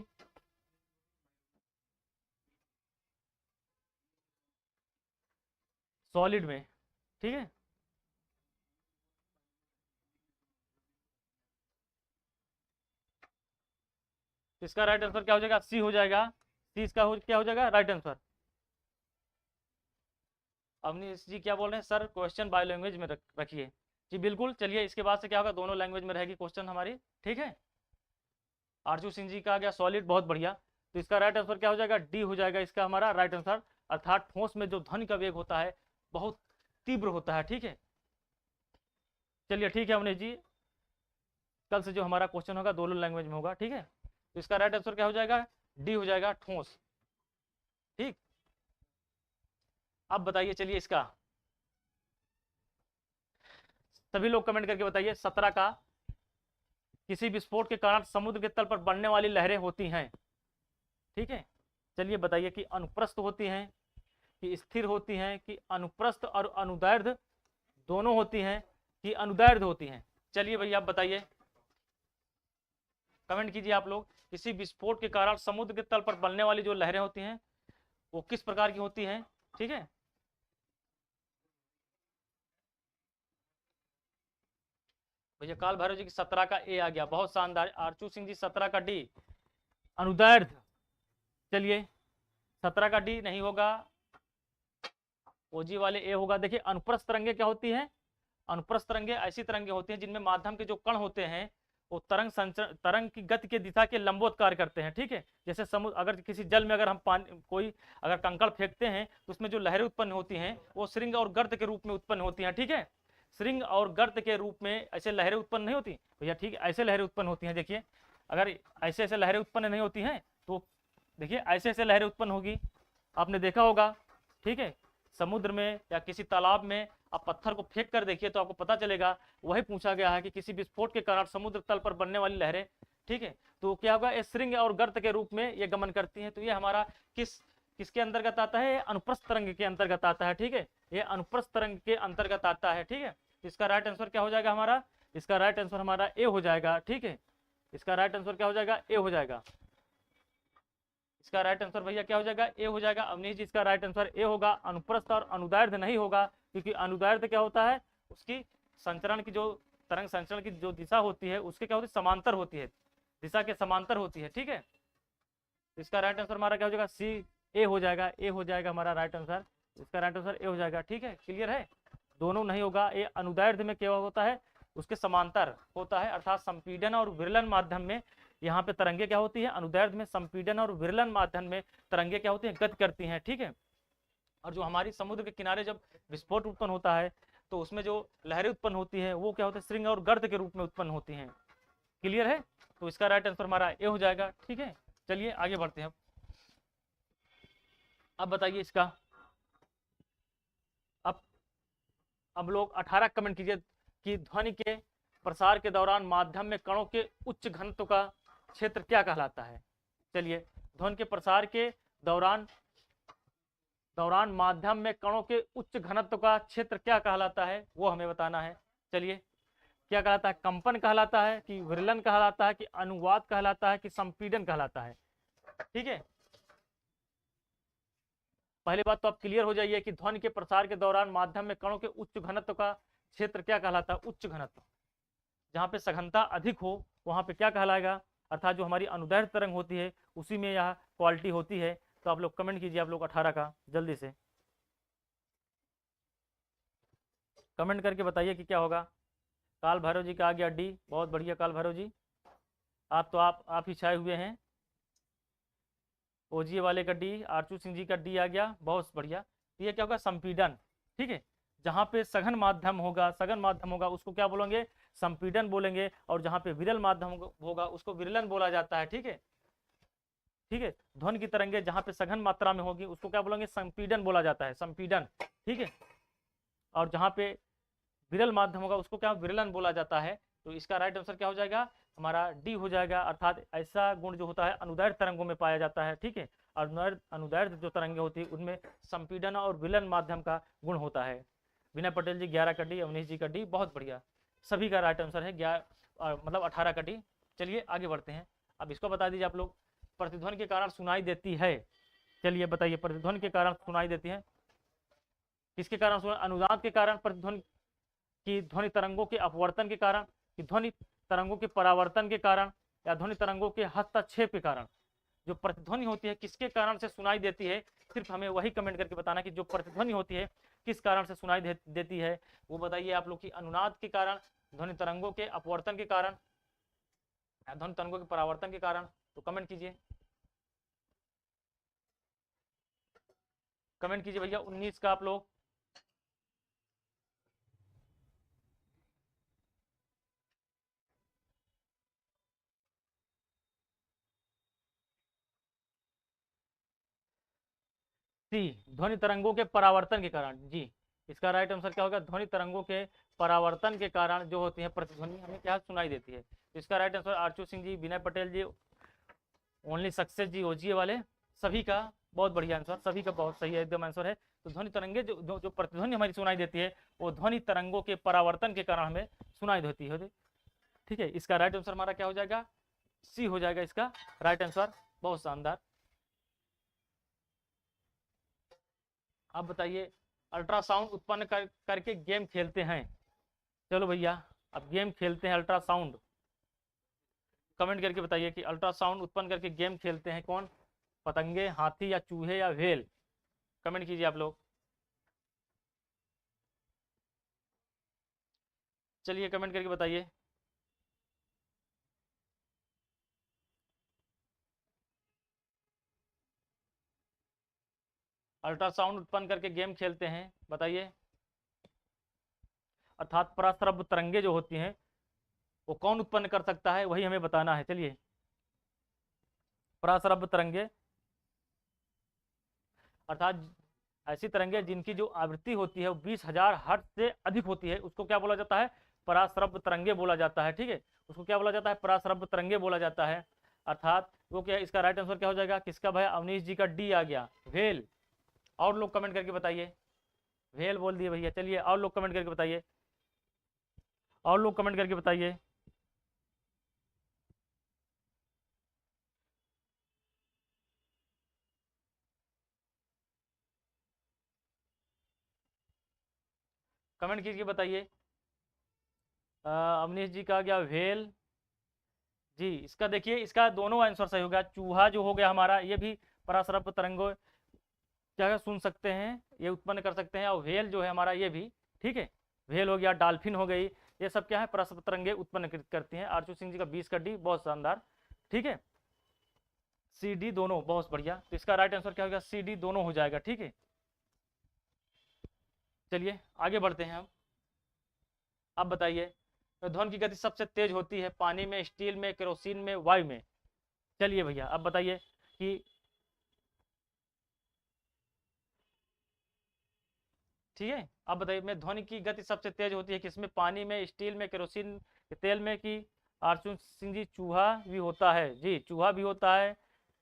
सॉलिड में, ठीक है। इसका राइट आंसर क्या हो जाएगा? सी हो जाएगा। सी इसका क्या हो जाएगा राइट आंसर? अवनीश जी क्या बोल रहे हैं? सर क्वेश्चन बायो लैंग्वेज में रखिए। जी बिल्कुल। चलिए इसके बाद से क्या होगा? दोनों लैंग्वेज में रहेगी क्वेश्चन हमारी, ठीक है। आरजू सिंह जी का आ गया सॉलिड, बहुत बढ़िया। तो इसका राइट आंसर क्या हो जाएगा? डी हो जाएगा इसका हमारा राइट आंसर। अर्थात ठोस में जो ध्वनि का वेग होता है बहुत तीव्र होता है, ठीक है। चलिए ठीक है अवनीश जी, कल से जो हमारा क्वेश्चन होगा दोनों लैंग्वेज में होगा, ठीक है। तो इसका राइट आंसर क्या हो जाएगा? डी हो जाएगा, ठोस, ठीक। अब बताइए, चलिए इसका सभी लोग कमेंट करके बताइए। 17 का, किसी विस्फोट के कारण समुद्र के तल पर बनने वाली लहरें होती हैं। ठीक है, चलिए बताइए कि अनुप्रस्थ होती हैं, कि स्थिर होती हैं, कि अनुप्रस्थ और अनुदैर्ध्य दोनों होती हैं, कि अनुदैर्ध्य होती हैं। चलिए भैया आप बताइए, कमेंट कीजिए आप लोग। किसी विस्फोट के कारण समुद्र के तल पर बनने वाली जो लहरें होती हैं वो किस प्रकार की होती हैं? ठीक है, भैया काल भैरव जी की 17 का ए आ गया, बहुत शानदार। आरचू सिंह जी 17 का डी, अनुदैर्ध्य। चलिए 17 का डी नहीं होगा, ओजी वाले ए होगा। देखिए अनुप्रस्थ तरंगे क्या होती हैं? अनुप्रस्थ तरंगे ऐसी तरंगे होती हैं जिनमें माध्यम के जो कण होते हैं वो तरंग की गति के दिशा के लंबवत कार्य करते हैं। ठीक है, जैसे समुद्र, अगर किसी जल में अगर हम पानी कोई अगर कंकड़ फेंकते हैं तो उसमें जो लहरें उत्पन्न होती हैं वो श्रृंग और गर्त के रूप में उत्पन्न होती हैं। ठीक है, श्रृंग और गर्त के रूप में ऐसे लहरें उत्पन्न नहीं होती भैया। ठीक है, ऐसे लहरें उत्पन्न होती हैं। देखिए अगर ऐसे ऐसे लहरें उत्पन्न नहीं होती हैं तो देखिए ऐसे ऐसे लहरें उत्पन्न होगी, आपने देखा होगा। ठीक है, समुद्र में या किसी तालाब में आप पत्थर को फेंक कर देखिए तो आपको पता चलेगा। वही पूछा गया है कि किसी विस्फोट के कारण समुद्र तल पर बनने वाली लहरें, ठीक है, तो क्या होगा, ये श्रृंग और गर्त के रूप में ये गमन करती हैं। तो ये हमारा किसके अंतर्गत आता है? ये अनुप्रस्थ तरंग के अंतर्गत आता है। ठीक है, ये अनुप्रस्थ तरंग के अंतर्गत आता है। ठीक है, इसका राइट आंसर क्या हो जाएगा हमारा? इसका राइट आंसर हमारा ए हो जाएगा। ठीक है, इसका राइट आंसर क्या हो जाएगा? ए हो जाएगा। इसका राइट आंसर भैया क्या हो जाएगा? ए हो जाएगा। अवनीश जी इसका राइट आंसर ए होगा। अनुप्रस्थ और अनुदैर्ध्य नहीं होगा, क्योंकि अनुदैर्ध्य क्या होता है, उसकी संचरण की जो तरंग संचरण की जो दिशा होती है उसके क्या होती है, समांतर होती है, दिशा के समांतर होती है। ठीक है, इसका राइट आंसर हमारा क्या हो जाएगा? सी, ए हो जाएगा। ए हो जाएगा हमारा राइट आंसर, इसका राइट आंसर ए हो जाएगा। ठीक है, क्लियर है? दोनों नहीं होगा, ये अनुदैर्ध्य में क्या होता है, उसके समांतर होता है, अर्थात संपीडन और विरलन माध्यम में यहाँ पे तरंगे क्या होती है, अनुदैर्ध्य में संपीडन और विरलन माध्यम में तरंगे क्या होती है, गति करती हैं। ठीक है, और जो हमारी समुद्र के किनारे जब विस्फोट उत्पन्न होता है तो उसमें जो लहरें उत्पन्न होती है वो क्या होता है, श्रृंग और गर्त के रूप में उत्पन्न होती हैं। क्लियर है? तो इसका राइट आंसर हमारा ए हो जाएगा। ठीक है, चलिए आगे बढ़ते हैं। अब बताइए इसका, अब अब लोग 18 कमेंट कीजिए कि ध्वनि के प्रसार के दौरान माध्यम में कणों के उच्च घनत्व का क्षेत्र क्या कहलाता है? चलिए, ध्वनि के प्रसार के दौरान दौरान माध्यम में कणों के उच्च घनत्व का क्षेत्र क्या कहलाता है, वो हमें बताना है। चलिए, क्या कहलाता है? कंपन कहलाता है, कि विरलन कहलाता है, कि अनुवाद कहलाता है, कि संपीडन कहलाता है? ठीक है, पहली बात तो आप क्लियर हो जाइए कि ध्वनि के प्रसार के दौरान माध्यम में कणों के उच्च घनत्व का क्षेत्र क्या कहलाता है? उच्च घनत्व, जहाँ पे सघनता अधिक हो वहाँ पे क्या कहलाएगा, अर्थात जो हमारी अनुदैर्ध्य तरंग होती है उसी में यह क्वालिटी होती है। तो आप लोग कमेंट कीजिए, आप लोग 18 का जल्दी से कमेंट करके बताइए कि क्या होगा। काल भैरव जी का आ गया डी, बहुत बढ़िया काल भैरव जी, आप तो आप ही छाए हुए हैं। ओजीए वाले का डी, आरचू सिंह जी का डी आ गया, बहुत बढ़िया। तो ये क्या होगा? संपीडन। ठीक है, जहाँ पे सघन माध्यम होगा, सघन माध्यम होगा उसको क्या बोलेंगे? संपीडन बोलेंगे। और जहाँ पे विरल माध्यम होगा उसको विरलन बोला जाता है। ठीक है, ठीक है, ध्वनि की तरंगे जहाँ पे सघन मात्रा में होगी उसको क्या बोलेंगे? संपीडन बोला जाता है, संपीडन। ठीक है, और जहाँ पे विरल माध्यम होगा उसको क्या विरलन बोला जाता है। तो इसका राइट आंसर क्या हो जाएगा हमारा? डी हो जाएगा। अर्थात ऐसा गुण जो होता है अनुदैर्ध्य तरंगों में पाया जाता है। ठीक है, अनुदैर्ध्य जो तरंगे होती है उनमें संपीडन और विलन माध्यम का गुण होता है। विनय पटेल जी 11 का डी, अवनीश जी का डी, बहुत बढ़िया, सभी का राइट आंसर है 11 मतलब 18 का डी। चलिए आगे बढ़ते हैं। अब इसको बता दीजिए आप लोग, प्रतिध्वनि के कारण सुनाई देती है। चलिए बताइए, प्रतिध्वनि के कारण सुनाई देती है, किसके कारण सुनाई? अनुनाद के कारण प्रतिध्वनि, कि ध्वनि तरंगों के अपवर्तन के कारण, कि ध्वनि तरंगों के परावर्तन के कारण, या ध्वनि तरंगों के हस्तक्षेप के कारण। जो प्रतिध्वनि होती है किसके कारण से सुनाई देती है, सिर्फ हमें वही कमेंट करके बताना कि जो प्रतिध्वनि होती है किस कारण से सुनाई देती है, वो बताइए आप लोग। की अनुनाद के कारण, ध्वनि तरंगों के अपवर्तन के कारण, या ध्वनि तरंगों के परावर्तन के कारण? तो कमेंट कीजिए, कमेंट कीजिए भैया 19 का आप लोग। सी, ध्वनि तरंगों के परावर्तन के कारण। जी, इसका राइट आंसर क्या होगा? ध्वनि तरंगों के परावर्तन के कारण जो होती है प्रतिध्वनि हमें क्या सुनाई देती है। तो इसका राइट आंसर आरचू सिंह जी, विनय पटेल जी, ओनली सक्सेस जी, ओजीए वाले, सभी का बहुत बढ़िया आंसर, सभी का बहुत सही है, एकदम आंसर है। तो ध्वनि तरंगे जो प्रतिध्वनि हमारी सुनाई देती है वो ध्वनि तरंगों के परावर्तन के कारण हमें सुनाई देती है। ठीक है, इसका राइट आंसर हमारा क्या हो जाएगा? सी हो जाएगा इसका राइट आंसर। बहुत शानदार। अब बताइए, अल्ट्रासाउंड उत्पन्न करके गेम खेलते हैं। चलो भैया, अब गेम खेलते हैं अल्ट्रासाउंड। कमेंट करके बताइए कि अल्ट्रासाउंड उत्पन्न करके गेम खेलते हैं कौन? पतंगे, हाथी, या चूहे, या व्हेल? कमेंट कीजिए आप लोग। चलिए कमेंट करके बताइए। अल्ट्रासाउंड उत्पन्न करके गेम खेलते हैं, बताइए। अर्थात पराश्रव्य तरंगे जो होती हैं वो कौन उत्पन्न कर सकता है, वही हमें बताना है। चलिए, पराश्रव्य तरंगे अर्थात ऐसी तरंगे जिनकी जो आवृत्ति होती है वो 20,000 हर्ट्ज से अधिक होती है, उसको क्या बोला जाता है? पराश्रव्य तरंगे बोला जाता है। ठीक है, उसको क्या बोला जाता है? पराश्रव्य तरंगे बोला जाता है। अर्थात वो क्या, इसका राइट आंसर क्या हो जाएगा? किसका भाई? अवनीश जी का डी आ गया, व्हेल। और लोग कमेंट करके बताइए। व्हेल बोल दिए भैया। चलिए, और लोग कमेंट करके बताइए, और लोग कमेंट करके बताइए। कमेंट कीजिए, बताइए। अवनीश जी का गया व्हेल जी। इसका देखिए, इसका दोनों आंसर सही हो गया। चूहा जो हो गया हमारा, ये भी पराश्रव्य तरंगों क्या सुन सकते हैं, ये उत्पन्न कर सकते हैं। और व्हेल जो है हमारा, ये भी ठीक है, व्हेल हो गया, डॉल्फिन हो गई, ये सब क्या है? पराश्रव्य तरंगे उत्पन्न करती हैं। आरचू सिंह जी का 20 का डी, बहुत शानदार। ठीक है, सी डी दोनों, बहुत बढ़िया। तो इसका राइट आंसर क्या होगा? सी डी दोनों हो जाएगा। ठीक है, चलिए आगे बढ़ते हैं हम। अब बताइए, तो ध्वनि की गति सबसे तेज होती है पानी में, स्टील में, केरोसिन में, वायु में? चलिए भैया, अब बताइए कि ठीक है, अब बताइए, मैं ध्वनि की गति सबसे तेज होती है किसमें? पानी में, स्टील में, केरोसिन तेल में, कि? अर्जुन सिंह जी, चूहा भी होता है जी, चूहा भी होता है,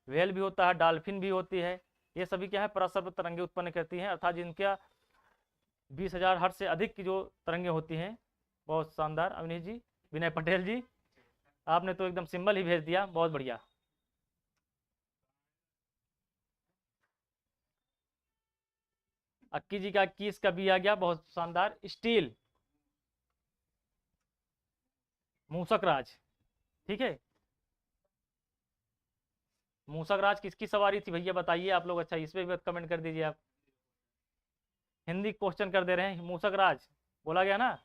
व्हेल भी होता है, डॉल्फिन भी होती है। ये सभी क्या है? पराश्रव्य तरंगे उत्पन्न करती हैं, अर्थात जिनका 20,000 हर्ट्ज से अधिक की जो तरंगे होती हैं। बहुत शानदार अवनीश जी, विनय पटेल जी, आपने तो एकदम सिंबल ही भेज दिया, बहुत बढ़िया। अक्की जी का 21 का भी आ गया, बहुत शानदार। स्टील, मूसक राज। ठीक है, मूसक राज किसकी सवारी थी भैया, बताइए आप लोग। अच्छा, इस पे भी कमेंट कर दीजिए आप। हिंदी क्वेश्चन कर दे रहे हैं, मूसक राज बोला गया ना?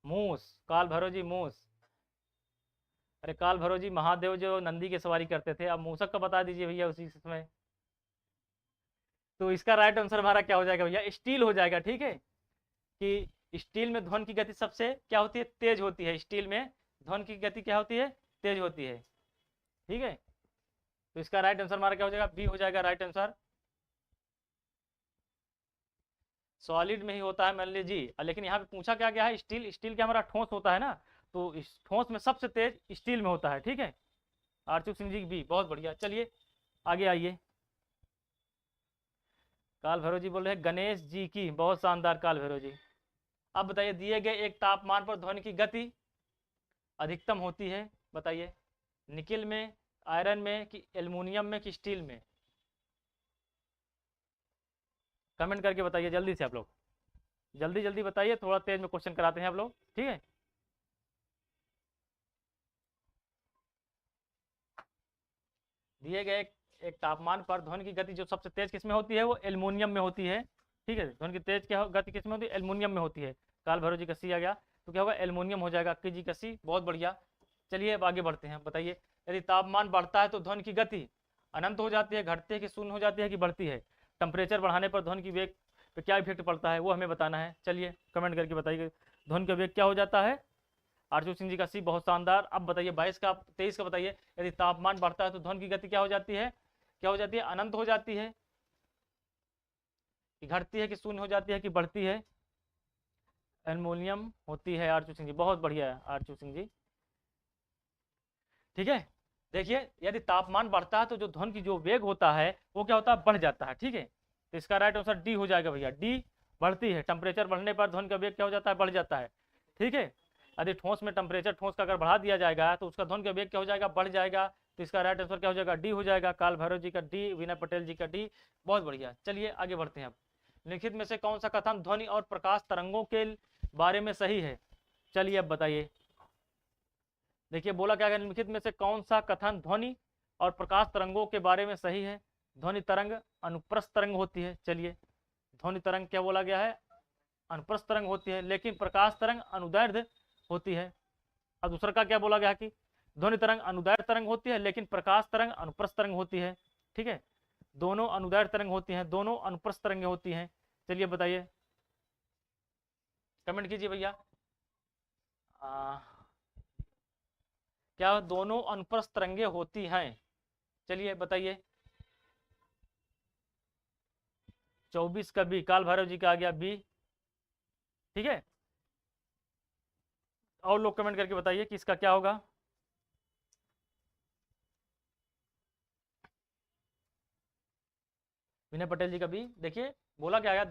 मूस, काल भैरव जी, मूस। अरे काल भैरव जी महादेव जो नंदी की सवारी करते थे, अब मूसक का बता दीजिए भैया उसी समय। तो इसका राइट आंसर हमारा क्या हो जाएगा भैया? स्टील हो जाएगा। ठीक है, कि स्टील में ध्वनि की गति सबसे क्या होती है? तेज होती है। स्टील में ध्वनि की गति क्या होती है? तेज होती है। ठीक है, तो इसका राइट आंसर हमारा क्या हो जाएगा? बी हो जाएगा राइट आंसर। सॉलिड में ही होता है मान लीजिए जी, लेकिन यहाँ पे पूछा क्या गया है? स्टील, स्टील क्या हमारा ठोस होता है ना, तो इस ठोस में सबसे तेज स्टील में होता है। ठीक है, आरचू सिंह जी भी, बहुत बढ़िया। चलिए आगे आइए। काल भैरव जी बोल रहे हैं गणेश जी की, बहुत शानदार काल भैरव जी। अब बताइए, दिए गए एक तापमान पर ध्वनि की गति अधिकतम होती है, बताइए। निकिल में, आयरन में, कि एल्युमिनियम में, कि स्टील में? कमेंट करके बताइए जल्दी से आप लोग, जल्दी जल्दी बताइए, थोड़ा तेज में क्वेश्चन कराते हैं आप लोग। ठीक है, दिए गए एक तापमान पर ध्वनि की गति जो सबसे तेज किसमें होती है? वो एल्युमिनियम में होती है। ठीक है, ध्वनि की तेज क्या गति किसमें होती है? एल्युमिनियम में होती है। काल भैरव जी का सी आ गया, तो क्या होगा? एल्युमिनियम हो जाएगा। अक्की जी का सी, बहुत बढ़िया। चलिए अब आगे बढ़ते हैं, बताइए। यदि तापमान बढ़ता है तो ध्वनि की गति अनंत हो जाती है, घटती है, कि शून्य हो जाती है, कि बढ़ती है? टेम्परेचर बढ़ाने पर ध्वनि की वेग पे क्या इफेक्ट पड़ता है, वो हमें बताना है। चलिए कमेंट करके बताइए, ध्वनि का वेग क्या हो जाता है? आरचू सिंह जी का सी, बहुत शानदार। अब बताइए 22 का, 23 का बताइए। यदि तापमान बढ़ता है तो ध्वनि की गति क्या हो जाती है? क्या हो जाती है? अनंत हो जाती है, कि घटती है, कि शून्य हो जाती है, कि बढ़ती है? एल्युमिनियम होती है आरचू सिंह जी, बहुत बढ़िया है आरचू सिंह जी। ठीक है, देखिए यदि तापमान बढ़ता है तो जो ध्वनि की जो वेग होता है वो क्या होता है? बढ़ जाता है। ठीक है, तो इसका राइट आंसर डी हो जाएगा भैया, डी। बढ़ती है, टेम्परेचर बढ़ने पर ध्वनि का वेग क्या हो जाता है? बढ़ जाता है। ठीक है, यदि ठोस में टेम्परेचर, ठोस का अगर बढ़ा दिया जाएगा तो उसका ध्वनि का वेग क्या हो जाएगा? बढ़ जाएगा। तो इसका राइट आंसर क्या हो जाएगा? डी हो जाएगा। काल भैरव जी का डी, विनय पटेल जी का डी, बहुत बढ़िया। चलिए आगे बढ़ते हैं। अब लिखित में से कौन सा कथन ध्वनि और प्रकाश तरंगों के बारे में सही है? चलिए अब बताइए। देखिए बोला क्या है, निम्नलिखित में से कौन सा कथन ध्वनि और प्रकाश तरंगों के बारे में सही है? ध्वनि तरंग अनुप्रस्थ तरंग होती है। चलिए, ध्वनि तरंग क्या बोला गया है? अनुप्रस्थ तरंग होती है, लेकिन प्रकाश तरंग अनुदैर्ध्य होती है। अब दूसरा का क्या बोला गया कि ध्वनि तरंग अनुदैर्ध्य तरंग होती है, लेकिन प्रकाश तरंग अनुप्रस्थ तरंग होती है। ठीक है, दोनों अनुदैर्ध्य तरंग होती हैं, दोनों अनुप्रस्थ तरंगें होती हैं। चलिए बताइए, कमेंट कीजिए भैया। क्या दोनों अनुप्रस्थ तरंगें होती हैं? चलिए बताइए। 24 का बी, काल भैरव जी का आ गया बी। ठीक है, और लोग कमेंट करके बताइए कि इसका क्या होगा। विनय पटेल जी का बी। देखिए बोला क्या गया,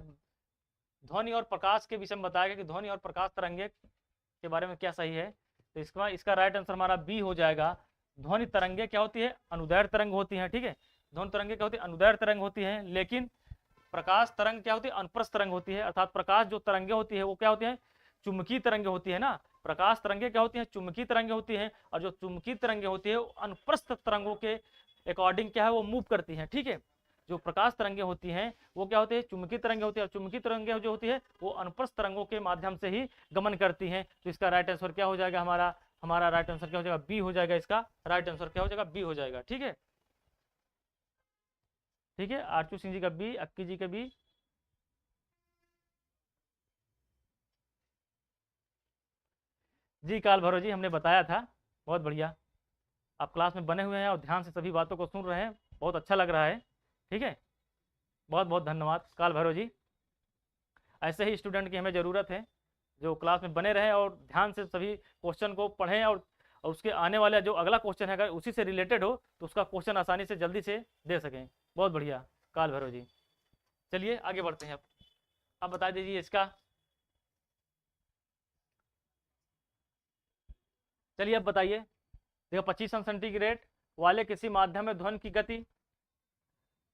ध्वनि और प्रकाश के विषय में बताया गया कि ध्वनि और प्रकाश तरंगे के बारे में क्या सही है। तो इसका राइट आंसर हमारा बी हो जाएगा। ध्वनि तरंगे क्या होती है? अनुदैर्ध्य तरंग होती है। ठीक है, ध्वनि तरंगे क्या होती है? अनुदैर्ध्य तरंग होती है, लेकिन प्रकाश तरंग क्या होती है? अनुप्रस्थ तरंग होती है। अर्थात प्रकाश जो तरंगे होती है वो क्या होती है? चुंबकीय तरंगे होती है ना। प्रकाश तरंगे क्या होती है? चुंबकीय तरंगे होती है, और जो चुंबकीय तरंगे होती है वो अनुप्रस्थ तरंगों के अकॉर्डिंग क्या है? वो मूव करती है। ठीक है, जो प्रकाश तरंगे होती हैं वो क्या होती है? चुंबकीय तरंगे होती है, और चुंबकीय तरंगे जो होती है वो अनुप्रस्थ तरंगों के माध्यम से ही गमन करती हैं। तो इसका राइट आंसर क्या हो जाएगा? हमारा राइट आंसर क्या हो जाएगा? बी हो जाएगा। इसका राइट आंसर क्या हो जाएगा? बी हो जाएगा। ठीक है, ठीक है, आरचू सिंह जी का बी, अक्की जी का बी। जी काल भैरव जी, हमने बताया था, बहुत बढ़िया। आप क्लास में बने हुए हैं और ध्यान से सभी बातों को सुन रहे हैं, बहुत अच्छा लग रहा है। ठीक है, बहुत बहुत धन्यवाद काल भैरव जी। ऐसे ही स्टूडेंट की हमें ज़रूरत है, जो क्लास में बने रहें और ध्यान से सभी क्वेश्चन को पढ़ें, और उसके आने वाला जो अगला क्वेश्चन है अगर उसी से रिलेटेड हो तो उसका क्वेश्चन आसानी से जल्दी से दे सकें। बहुत बढ़िया काल भैरव जी। चलिए आगे बढ़ते हैं। अब बता दीजिए इसका। चलिए अब बताइए, देखो 25 अंश सेंटीग्रेड वाले किसी माध्यम में ध्वनि की गति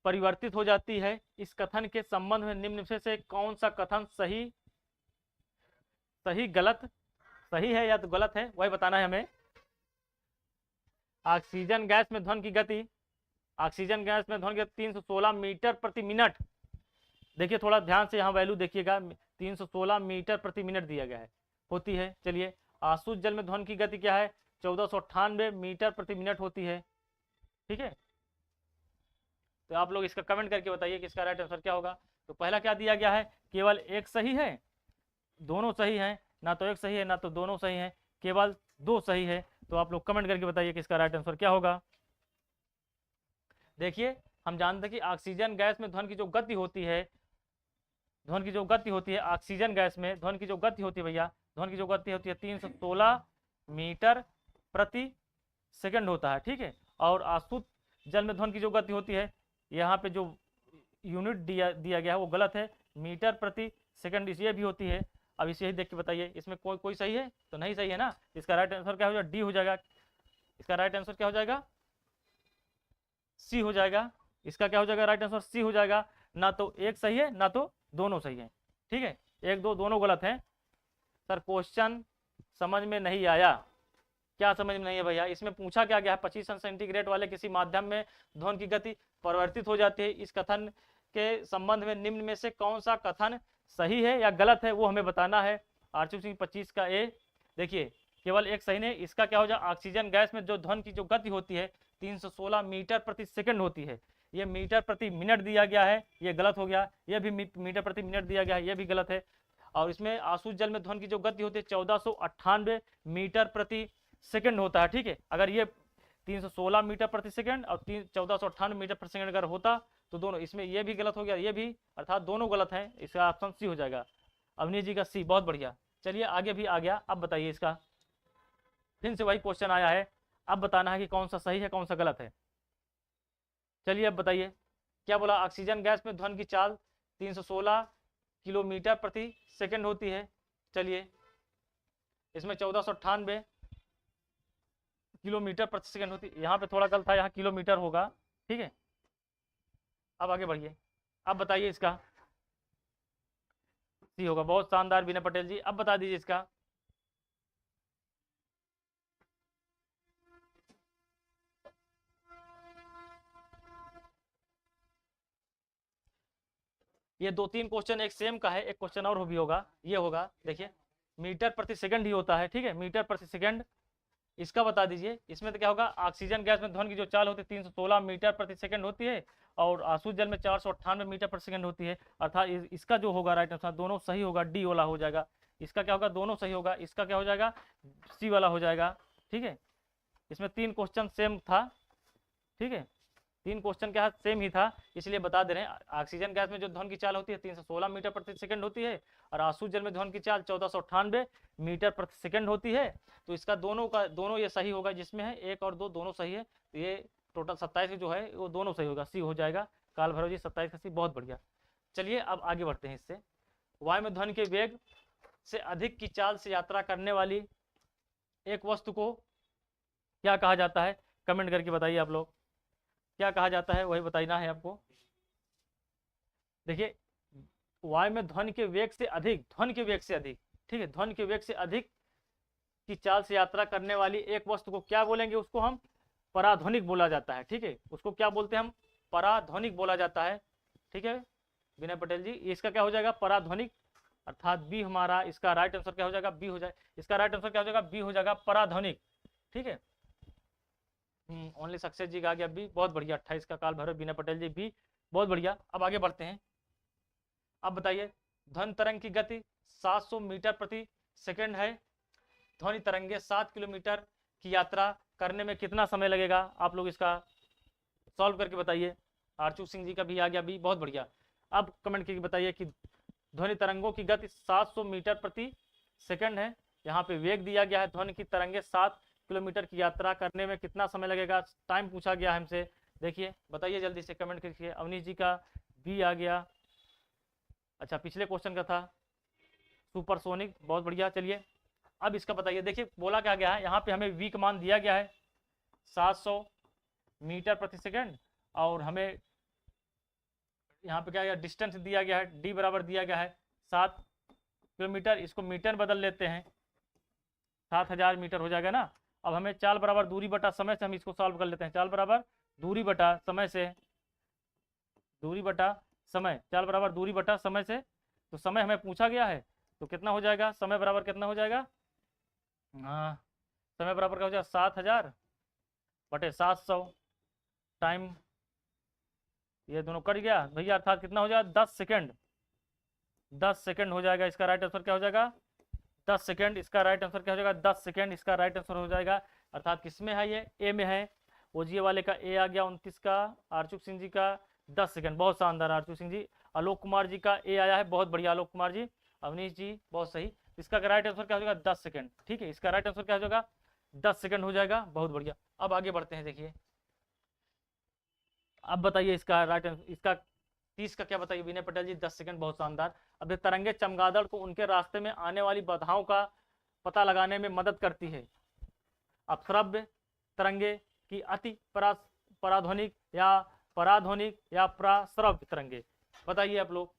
परिवर्तित हो जाती है। इस कथन के संबंध में निम्न में से कौन सा कथन सही गलत, सही है या तो गलत है, वही बताना है हमें। ऑक्सीजन गैस में ध्वनि की गति, ऑक्सीजन गैस में ध्वनि की गति 316 मीटर प्रति मिनट। देखिए थोड़ा ध्यान से यहाँ वैल्यू देखिएगा, 316 मीटर प्रति मिनट दिया गया है, होती है। चलिए, आसूत जल में ध्वनि की गति क्या है? 1498 मीटर प्रति मिनट होती है। ठीक है, तो आप लोग इसका कमेंट करके बताइए कि इसका राइट आंसर क्या होगा। तो पहला क्या दिया गया है? केवल एक सही है, दोनों सही हैं, ना तो एक सही है ना तो दोनों सही हैं, केवल दो सही है। तो आप लोग कमेंट करके बताइए कि इसका राइट आंसर क्या होगा। देखिए हम जानते हैं कि ऑक्सीजन गैस में ध्वनि की जो गति होती है, ध्वनि की जो गति होती है ऑक्सीजन गैस में ध्वनि की जो गति होती है भैया, ध्वनि की जो गति होती है 316 मीटर प्रति सेकंड होता है। ठीक है, और आसूत जल में ध्वनि की जो गति होती है, यहाँ पे जो यूनिट दिया गया है वो गलत है, मीटर प्रति सेकंड ये भी होती है। अब इसे ही देख के बताइए, इसमें कोई सही है तो नहीं सही है ना। इसका राइट आंसर क्या हो जाएगा? डी हो जाएगा। इसका राइट आंसर क्या हो जाएगा? सी हो जाएगा। इसका क्या हो जाएगा? राइट आंसर सी हो जाएगा। ना तो एक सही है ना तो दोनों सही है। ठीक है, एक दो दोनों गलत हैं। सर क्वेश्चन समझ में नहीं आया, क्या समझ में नहीं है भैया? इसमें पूछा क्या गया है? 25 अंश सेंटीग्रेड वाले किसी माध्यम में ध्वनि की गति परिवर्तित हो जाती है। इस कथन के संबंध में निम्न में से कौन सा कथन सही है या गलत है वो हमें बताना है। आरचू सिंह 25 का ए। देखिए केवल एक सही नहीं, इसका क्या हो जाए? ऑक्सीजन गैस में जो ध्वनि की जो गति होती है 316 मीटर प्रति सेकंड होती है। ये मीटर प्रति मिनट दिया गया है, ये गलत हो गया। ये भी मीटर प्रति मिनट दिया गया है, ये भी गलत है। और इसमें आसू जल में ध्वनि की जो गति होती है 1498 मीटर प्रति सेकंड होता है। ठीक है, अगर ये 316 मीटर प्रति सेकंड और 1498 मीटर प्रति सेकंड अगर होता तो दोनों, इसमें ये भी गलत हो गया, ये भी, अर्थात दोनों गलत है। इसका ऑप्शन सी हो जाएगा। अवनीश जी का सी, बहुत बढ़िया। चलिए आगे भी आ गया। अब बताइए इसका, फिर से वही क्वेश्चन आया है, अब बताना है कि कौन सा सही है कौन सा गलत है। चलिए अब बताइए क्या बोला, ऑक्सीजन गैस में ध्वनि की चाल 316 किलोमीटर प्रति सेकंड होती है। चलिए इसमें 1498 किलोमीटर प्रति सेकंड होती है, यहाँ पे थोड़ा गलत था, यहाँ किलोमीटर होगा। ठीक है, अब आगे बढ़िए। अब बताइए इसका सी होगा। बहुत शानदार विनय पटेल जी, अब बता दीजिए इसका। ये 2-3 क्वेश्चन एक सेम का है, एक क्वेश्चन और भी होगा, ये होगा, देखिए मीटर प्रति सेकंड ही होता है। ठीक है, मीटर प्रति सेकंड, इसका बता दीजिए। इसमें तो क्या होगा, ऑक्सीजन गैस में ध्वनि की जो चाल होती है 316 मीटर प्रति सेकंड होती है और आसू जल में 498 मीटर प्रति सेकंड होती है। अर्थात इसका जो होगा राइट आंसर दोनों सही होगा, डी वाला हो जाएगा। इसका क्या होगा, दोनों सही होगा। इसका क्या हो जाएगा, सी वाला हो जाएगा। ठीक है, इसमें 3 क्वेश्चन सेम था। ठीक है, 3 क्वेश्चन क्या सेम ही था, इसलिए बता दे रहे हैं। ऑक्सीजन गैस में जो ध्वनि की चाल होती है 316 मीटर प्रति सेकंड होती है और आसू जल में ध्वनि की चाल 1498 मीटर प्रति सेकंड होती है। तो इसका दोनों ये सही होगा, जिसमें है 1 और 2 दोनों सही है। तो ये टोटल 27 जो है वो दोनों सही होगा, सी हो जाएगा। काल भैरव जी 27 का सी, बहुत बढ़िया। चलिए अब आगे बढ़ते हैं इससे। वायु में ध्वनि के वेग से अधिक की चाल से यात्रा करने वाली एक वस्तु को क्या कहा जाता है, कमेंट करके बताइए आप लोग, क्या कहा जाता है, वही बताना है आपको। देखिए वायु में ध्वनि के वेग से अधिक, ध्वनि के वेग से अधिक, ठीक है, ध्वनि के वेग से अधिक की चाल से यात्रा करने वाली एक वस्तु को क्या बोलेंगे, उसको हम पराध्वनिक बोला जाता है। ठीक है, उसको क्या बोलते हैं हम, पराध्वनिक बोला जाता है। ठीक है विनय पटेल जी, इसका क्या हो जाएगा, पराध्वनिक, अर्थात बी हमारा इसका राइट आंसर क्या हो जाएगा, बी हो जाए। इसका राइट आंसर क्या हो जाएगा, बी हो जाएगा, पराध्वनिक। ठीक है, ओनली सक्सेस जी का आ गया बी, बहुत बढ़िया। 28 का काल भैरव विनय पटेल जी बी, बहुत बढ़िया। अब आगे बढ़ते हैं। अब बताइए ध्वनि तरंग की गति 700 मीटर प्रति सेकंड है। ध्वनि तरंगे 7 किलोमीटर की यात्रा करने में कितना समय लगेगा, आप लोग इसका सॉल्व करके बताइए। आरचू सिंह जी का भी आ गया बी, बहुत बढ़िया। अब कमेंट करके बताइए कि ध्वनि तरंगों की गति 700 मीटर प्रति सेकंड है, यहाँ पे वेग दिया गया है, ध्वनि की तरंगे 7 किलोमीटर की यात्रा करने में कितना समय लगेगा, टाइम पूछा गया है हमसे। देखिए बताइए जल्दी से कमेंट करके। अवनीश जी का बी आ गया। अच्छा पिछले क्वेश्चन का था सुपरसोनिक, बहुत बढ़िया। चलिए अब इसका बताइए। देखिए बोला क्या गया है, यहाँ पे हमें वी का मान दिया गया है 700 मीटर प्रति सेकंड और हमें यहाँ पे क्या गया, डिस्टेंस दिया गया है, डी बराबर दिया गया है 7 किलोमीटर। इसको मीटर बदल लेते हैं, 7000 मीटर हो जाएगा ना। अब हमें चाल बराबर दूरी बटा समय से हम इसको सॉल्व कर लेते हैं। चाल बराबर दूरी बटा समय से, दूरी बटा समय, चाल बराबर दूरी बटा समय से। तो समय हमें पूछा गया है तो कितना हो जाएगा, समय बराबर कितना हो जाएगा, हाँ समय बराबर क्या हो जाएगा, 7000 बटे 700 टाइम, ये दोनों कट गया भैया, अर्थात कितना हो जाएगा 10 सेकंड, 10 सेकंड हो जाएगा। इसका राइट आंसर क्या हो जाएगा, 10 सेकंड। इसका राइट आंसर क्या हो जाएगा, 10 सेकंड इसका राइट आंसर हो जाएगा। अर्थात किसमें है ये, ए में है। ओजीए वाले का ए आ गया 29 का, आरचुक सिंह जी का 10 सेकंड, बहुत शानदार आरचुक सिंह जी। आलोक कुमार जी का ए आया है, बहुत बढ़िया आलोक कुमार जी। अवनीश जी बहुत सही। इसका राइट आंसर क्या हो जाएगा, 10 सेकंड। ठीक है, इसका राइट आंसर क्या हो जाएगा, 10 सेकंड हो जाएगा, बहुत बढ़िया। अब आगे बढ़ते हैं। देखिए अब बताइए इसका राइट आंसर, इसका 30 का क्या बताइए विनय पटेल जी, 10 सेकंड, बहुत शानदार। अब तरंगे चमगादड़ को उनके रास्ते में आने वाली बाधाओं का पता लगाने में मदद करती है। अब श्रव्य तरंगे की अति पराध्वनिक या प्रश्रव्य तरंगे, बताइए आप लोग,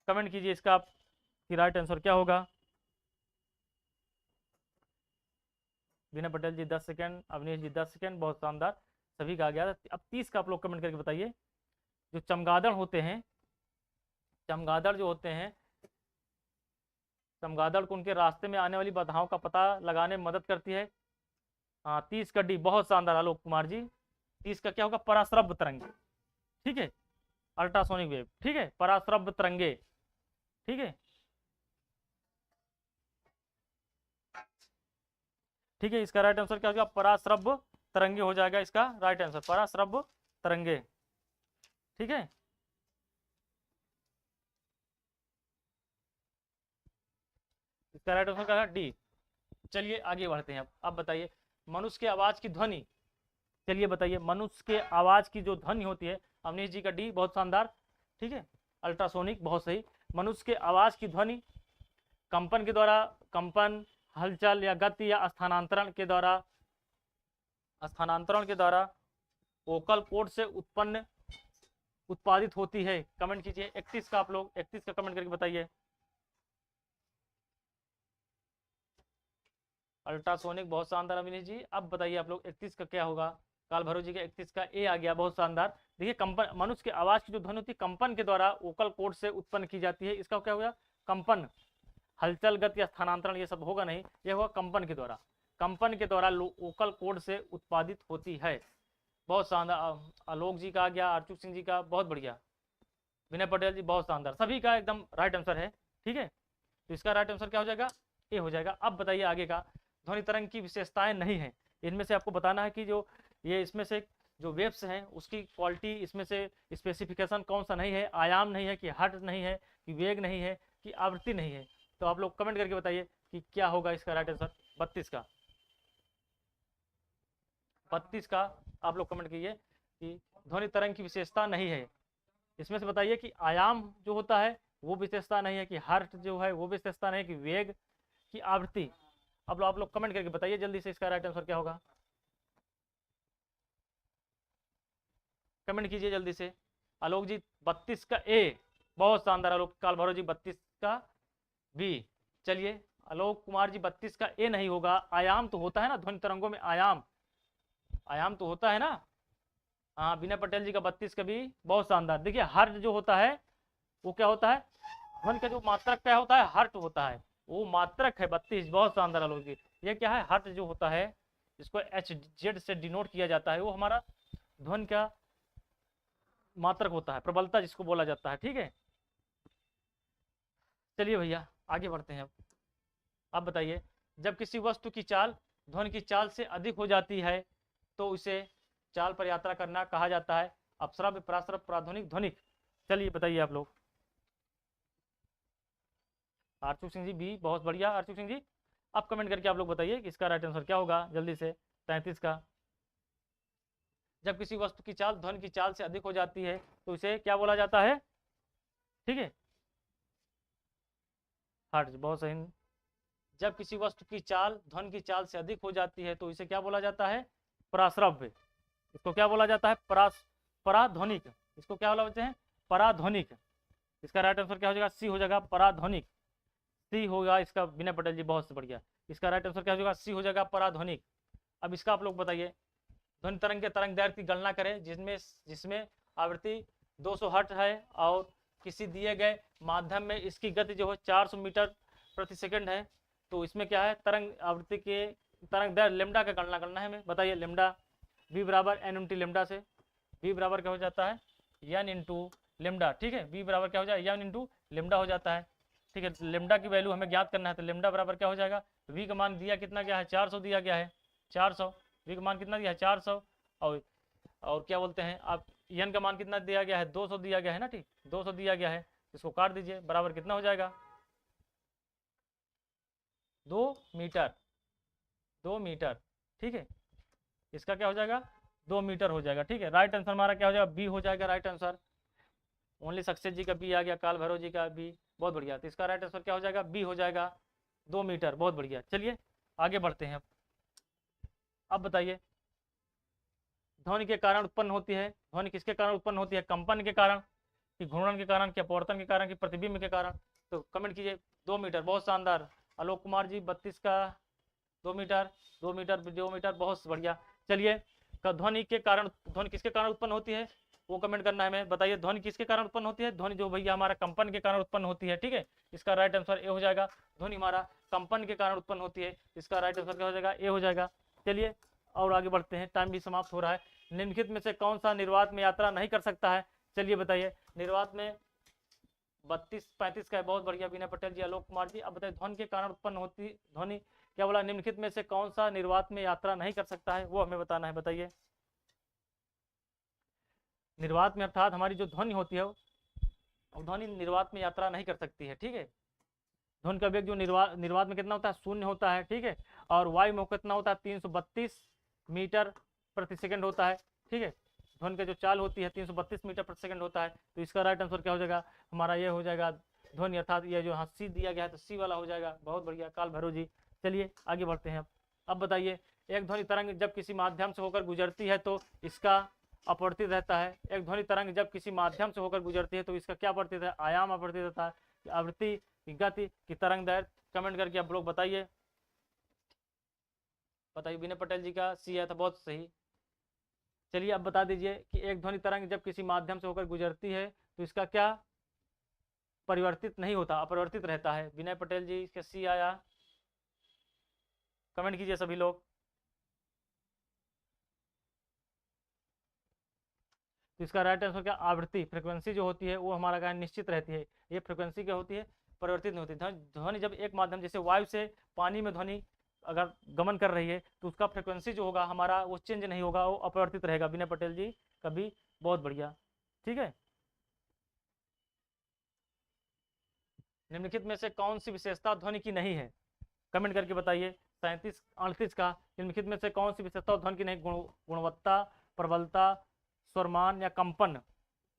कमेंट कीजिए इसका कि राइट आंसर क्या होगा। विनय पटेल जी 10 सेकंड, अवनीश जी 10 सेकंड, बहुत शानदार, सभी का आ गया। अब 30 का आप लोग कमेंट करके बताइए। जो चमगादड़ होते हैं, चमगादड़ जो होते हैं, चमगादड़ को उनके रास्ते में आने वाली बाधाओं का पता लगाने में मदद करती है। हाँ 30 का डी, बहुत शानदार आलोक कुमार जी। 30 का क्या होगा, पराश्रव्य तरंगे। ठीक है, अल्ट्रासोनिक वेव। ठीक है, पराश्रव्य तरंगे। ठीक है, ठीक है, इसका राइट आंसर क्या हो जाएगा, पराश्रव्य तरंगे हो जाएगा इसका राइट आंसर, पराश्रव्य तरंगे। ठीक है, इसका राइट आंसर क्या है, डी। चलिए आगे बढ़ते हैं। अब बताइए मनुष्य के आवाज की ध्वनि, चलिए बताइए मनुष्य के आवाज की जो ध्वनि होती है, अवनीश जी का डी, बहुत शानदार। ठीक है, अल्ट्रासोनिक, बहुत सही। मनुष्य के आवाज की ध्वनि कंपन के द्वारा, कंपन, हलचल या गति या स्थानांतरण के द्वारा, वोकल कोड से उत्पादित होती है। कमेंट कीजिए 31 का, आप लोग 31 का कमेंट करके बताइए। अल्ट्रासोनिक, बहुत शानदार अविनीश जी। अब बताइए आप लोग 31 का क्या होगा, काल भैरव जी का 31 का ए आ गया, बहुत शानदार। देखिए कंपन, मनुष्य की आवाज की जो ध्वनि होती है कंपन के द्वारा वोकल कोड से उत्पन्न की जाती है। इसका क्या होगा, कंपन, हलचल, गति या स्थानांतरण ये सब होगा नहीं, यह होगा कंपन के द्वारा, कंपन के द्वारा वोकल कोड से उत्पादित होती है। बहुत शानदार, आलोक जी का आ गया, अर्चुक सिंह जी का, बहुत बढ़िया, विनय पटेल जी, बहुत शानदार, सभी का एकदम राइट आंसर है। ठीक है, तो इसका राइट आंसर क्या हो जाएगा, ए हो जाएगा। अब बताइए आगे का, ध्वनि तरंग की विशेषताएं नहीं है, इनमें से आपको बताना है कि जो ये इसमें से जो वेव्स हैं उसकी क्वालिटी, इसमें से स्पेसिफिकेशन कौन सा नहीं है, आयाम नहीं है कि हर्ट्ज नहीं है कि वेग नहीं है कि आवृत्ति नहीं है। तो आप लोग कमेंट करके बताइए कि क्या होगा इसका राइट आंसर, 32 का, 32 का आप लोग कमेंट कीजिए कि ध्वनि तरंग की विशेषता नहीं है। इसमें से बताइए कि आयाम जो होता है वो विशेषता नहीं है, कि हर्ट जो है वो विशेषता नहीं है, कि वेग की आवृत्ति। अब आप लोग कमेंट करके बताइए जल्दी से, इसका राइट आंसर क्या होगा, कमेंट कीजिए जल्दी से। आलोक जी 32 का ए, बहुत शानदार आलोक, काल भैरव जी 32 का बी। चलिए आलोक कुमार जी 32 का ए नहीं होगा, आयाम तो होता है ना ध्वनि तरंगों में, आयाम, आयाम तो होता है ना। हाँ, विनय पटेल जी का 32 का बी, बहुत शानदार। देखिए हर्ट जो होता है वो क्या होता है, ध्वनि का जो मात्रक क्या होता है, हर्ट होता है, वो मात्रक है 32, बहुत शानदार आलोक जी। ये क्या है, हर्ट जो होता है, इसको एच जेड से डिनोट किया जाता है, वो हमारा ध्वनि का मात्रक होता है, प्रबलता जिसको बोला जाता है। ठीक है, चलिए भैया आगे बढ़ते हैं। अब बताइए जब किसी वस्तु की चाल ध्वनि की चाल से अधिक हो जाती है तो उसे चाल पर यात्रा करना कहा जाता है, अपश्रव्य, प्राश्रव्य, प्राध्वनिक, ध्वनिक। चलिए बताइए आप लोग। आरचू सिंह जी बी, बहुत बढ़िया आरचू सिंह जी। अब कमेंट करके आप लोग बताइए कि इसका राइट आंसर क्या होगा जल्दी से, 33 का। जब किसी वस्तु की चाल ध्वनि की चाल से अधिक हो जाती है तो इसे क्या बोला जाता है, ठीक है, हर्ट्ज, बहुत सही। जब किसी वस्तु की चाल ध्वनि की चाल से अधिक हो जाती है तो इसे क्या बोला जाता है, प्राश्रव्य। इसको क्या बोला जाता है, पराध्वनिक। इसको क्या बोलते हैं, पराध्वनिक। इसका राइट आंसर क्या हो जाएगा, सी हो जाएगा, पराध्वनिक, सी होगा इसका। विनय पटेल जी बहुत बढ़िया, इसका राइट आंसर क्या हो जाएगा, सी हो जाएगा, पराध्वनिक। अब इसका आप लोग बताइए, ध्वनि तरंग के तरंग दैर्घ्य की गणना करें जिसमें जिसमें आवृत्ति 200 हर्ट्ज है और किसी दिए गए माध्यम में इसकी गति जो है 400 मीटर प्रति सेकंड है। तो इसमें क्या है, तरंग आवृत्ति के तरंग दैर्घ्य लेमडा का गणना करना है हमें। बताइए लेमडा, वी बराबर एन इंटू लेमडा से, वी बराबर क्या हो जाता है, एन इंटू लेमडा। ठीक है, वी बराबर क्या हो जाएगा, एन इंटू लेमडा हो जाता है। ठीक है, लेमडा की वैल्यू हमें ज्ञात करना है, तो लेमडा बराबर क्या हो जाएगा, वी का मान दिया कितना गया है, 400 दिया गया है, 400, वी का मान कितना दिया है 400, और क्या बोलते हैं आप, एन का मान कितना दिया गया है, 200 दिया गया है ना। ठीक, 200 दिया गया है, इसको काट दीजिए, बराबर कितना हो जाएगा, 2 मीटर, 2 मीटर। ठीक है, इसका क्या हो जाएगा, 2 मीटर हो जाएगा। ठीक है, राइट आंसर हमारा क्या हो जाएगा, बी हो जाएगा राइट आंसर। ओनली सक्सेस जी का बी आ गया, काल भैरव जी का बी, बहुत बढ़िया। तो इसका राइट आंसर क्या हो जाएगा, बी हो जाएगा, 2 मीटर, बहुत बढ़िया। चलिए आगे बढ़ते हैं। अब बताइए ध्वनि के कारण उत्पन्न होती है, ध्वनि किसके कारण उत्पन्न होती है, कंपन के कारण कि घूर्णन के कारण, कि अपवर्तन के कारण, कि प्रतिबिंब के कारण। तो कमेंट कीजिए, 2 मीटर, बहुत शानदार। आलोक कुमार जी 32 का 2 मीटर, 2 मीटर, 2 मीटर, बहुत बढ़िया। चलिए ध्वनि के कारण, ध्वनि किसके कारण उत्पन्न होती है वो कमेंट करना है हमें। बताइए ध्वनि किसके कारण उत्पन्न होती है, ध्वनि जो भैया हमारा कंपन के कारण उत्पन्न होती है। ठीक है, इसका राइट आंसर ए हो जाएगा, ध्वनि हमारा कंपन के कारण उत्पन्न होती है, इसका राइट आंसर क्या हो जाएगा, ए हो जाएगा। चलिए और आगे बढ़ते हैं, टाइम भी समाप्त हो रहा है। निम्नलिखित में से कौन सा निर्वात में यात्रा नहीं कर सकता है, चलिए बताइए। निर्वात में 32 35 का है, बहुत बढ़िया विनय पटेल जी, आलोक कुमार जी। अब बताइए ध्वनि के कारण उत्पन्न होती, ध्वनि क्या बोला, निम्नलिखित में से कौन सा निर्वात में यात्रा नहीं कर सकता है, वो हमें बताना है। बताइए। निर्वात में अर्थात हमारी जो ध्वनि होती है वो ध्वनि निर्वात में यात्रा नहीं कर सकती है, ठीक है। ध्वनि का वेग जो निर्वात में कितना होता है, 0 होता है, ठीक है। और वायु में कितना होता है, 332 मीटर प्रति सेकंड होता है, ठीक है। ध्वनि का जो चाल होती है 332 मीटर प्रति सेकंड होता है। तो इसका राइट आंसर क्या हो जाएगा हमारा, ये हो जाएगा ध्वनि, अर्थात ये जो सी दिया गया है तो सी वाला हो जाएगा। बहुत बढ़िया काल भैरव जी। चलिए आगे बढ़ते हैं। अब बताइए, एक ध्वनि तरंग जब किसी माध्यम से होकर गुजरती है तो इसका अपवर्तित रहता है। एक ध्वनि तरंग जब किसी माध्यम से होकर गुजरती है तो इसका क्या अपवर्तित है, आयाम अपवर्तित रहता है, आवृत्ति की गति की तरंग दैर्घ्य। कमेंट करके आप लोग बताइए। बताइए, विनय पटेल जी का सी आया था, बहुत सही। चलिए अब बता दीजिए कि एक ध्वनि तरंग जब किसी माध्यम से होकर गुजरती है तो इसका क्या परिवर्तित नहीं होता, अपरिवर्तित रहता है। विनय पटेल जी इसका सी आया, कमेंट कीजिए सभी लोग। तो इसका राइट आंसर क्या, आवृत्ति, फ्रिक्वेंसी जो होती है वो हमारा क्या निश्चित रहती है। ये फ्रिक्वेंसी क्या होती है, परिवर्तित नहीं होती। ध्वनि जब एक माध्यम जैसे वायु से पानी में ध्वनि अगर गमन कर रही है तो उसका फ्रिक्वेंसी जो होगा हमारा वो चेंज नहीं होगा, वो अपरिवर्तित रहेगा। विनय पटेल जी कभी, बहुत बढ़िया, ठीक है। निम्नलिखित में से कौन सी विशेषता ध्वनि की नहीं है, कमेंट करके बताइए। 37-38 का, निम्नलिखित में से कौन सी विशेषता ध्वनि की नहीं, गुणवत्ता, प्रबलता, स्वरमान या कंपन।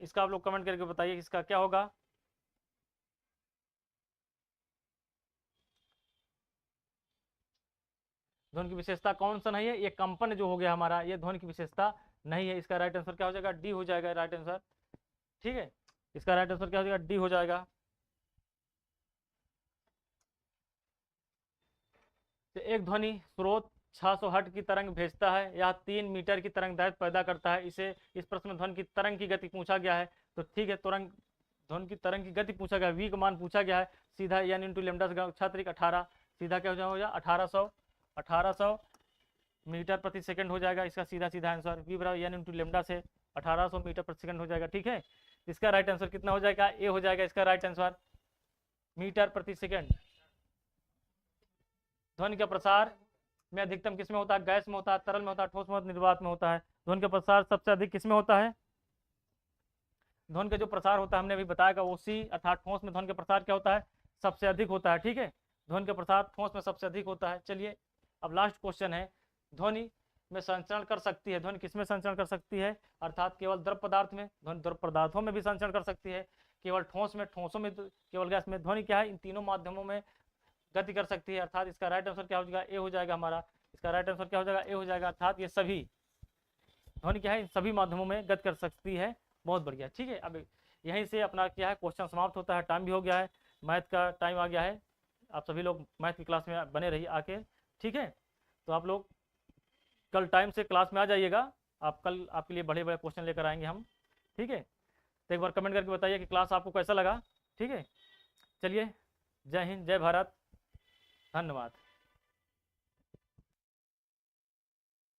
इसका आप लोग कमेंट करके बताइए इसका क्या होगा। ध्वनि की विशेषता कौन सा नहीं है, ये कंपन जो हो गया हमारा, ये ध्वनि की विशेषता नहीं है। इसका राइट आंसर क्या हो जाएगा, डी हो जाएगा राइट आंसर, ठीक है। इसका राइट आंसर क्या हो जाएगा, डी हो जाएगा। तो एक ध्वनि स्रोत 600 हर्ट्ज की तरंग भेजता है या 3 मीटर की तरंग दैर्घ्य पैदा करता है। इसे इस प्रश्न में ध्वनि की तरंग की गति पूछा गया है। तो ठीक है, तुरंत ध्वनि की तरंग की गति पूछा गया, वी का मान पूछा गया है। सीधा एन इंटू लेमडा छात्रिक 18, सीधा क्या हो जाएगा 1800 मीटर प्रति सेकंड हो जाएगा। इसका सीधा सीधा आंसर वी बराबर एन इंटू लेमडा से 1800 मीटर प्रति सेकंड हो जाएगा, ठीक है। इसका राइट आंसर कितना हो जाएगा, ए हो जाएगा इसका राइट आंसर, मीटर प्रति सेकंड। ध्वनि का प्रसार में अधिकतम किसमें होता है, गैस में होता है, तरल में होता है, ठोस में होता है, निर्वात में होता है। ध्वनि का प्रसार सबसे अधिक किसमें होता है, ध्वनि का जो प्रसार होता है हमने अभी बताया वो सी अर्थात ठोस में ध्वनि का प्रसार क्या होता है, सबसे अधिक होता है, ठीक है। ध्वनि का प्रसार ठोस में सबसे अधिक होता है। चलिए अब लास्ट क्वेश्चन है, ध्वनि में संचरण कर सकती है, ध्वनि किसमें संचरण कर सकती है, अर्थात केवल द्रव पदार्थ में, ध्वनि द्रव पदार्थों में भी संचरण कर सकती है, केवल ठोस में, ठोसों में, केवल गैस में। ध्वनि क्या है, इन तीनों माध्यमों में गति कर सकती है, अर्थात इसका राइट आंसर क्या हो जाएगा, ए हो जाएगा हमारा। इसका राइट आंसर क्या हो जाएगा, ए हो जाएगा, अर्थात ये सभी ध्वनि क्या है, इन सभी माध्यमों में गति कर सकती है। बहुत बढ़िया, ठीक है। अब यहीं से अपना क्या है क्वेश्चन समाप्त होता है, टाइम भी हो गया है, मैथ का टाइम आ गया है। आप सभी लोग मैथ की क्लास में बने रहिए आके, ठीक है। तो आप लोग कल टाइम से क्लास में आ जाइएगा, आप कल आपके लिए बड़े बड़े क्वेश्चन लेकर आएंगे हम, ठीक है। तो एक बार कमेंट करके बताइए कि क्लास आपको कैसा लगा, ठीक है। चलिए, जय हिंद, जय भारत, धन्यवाद।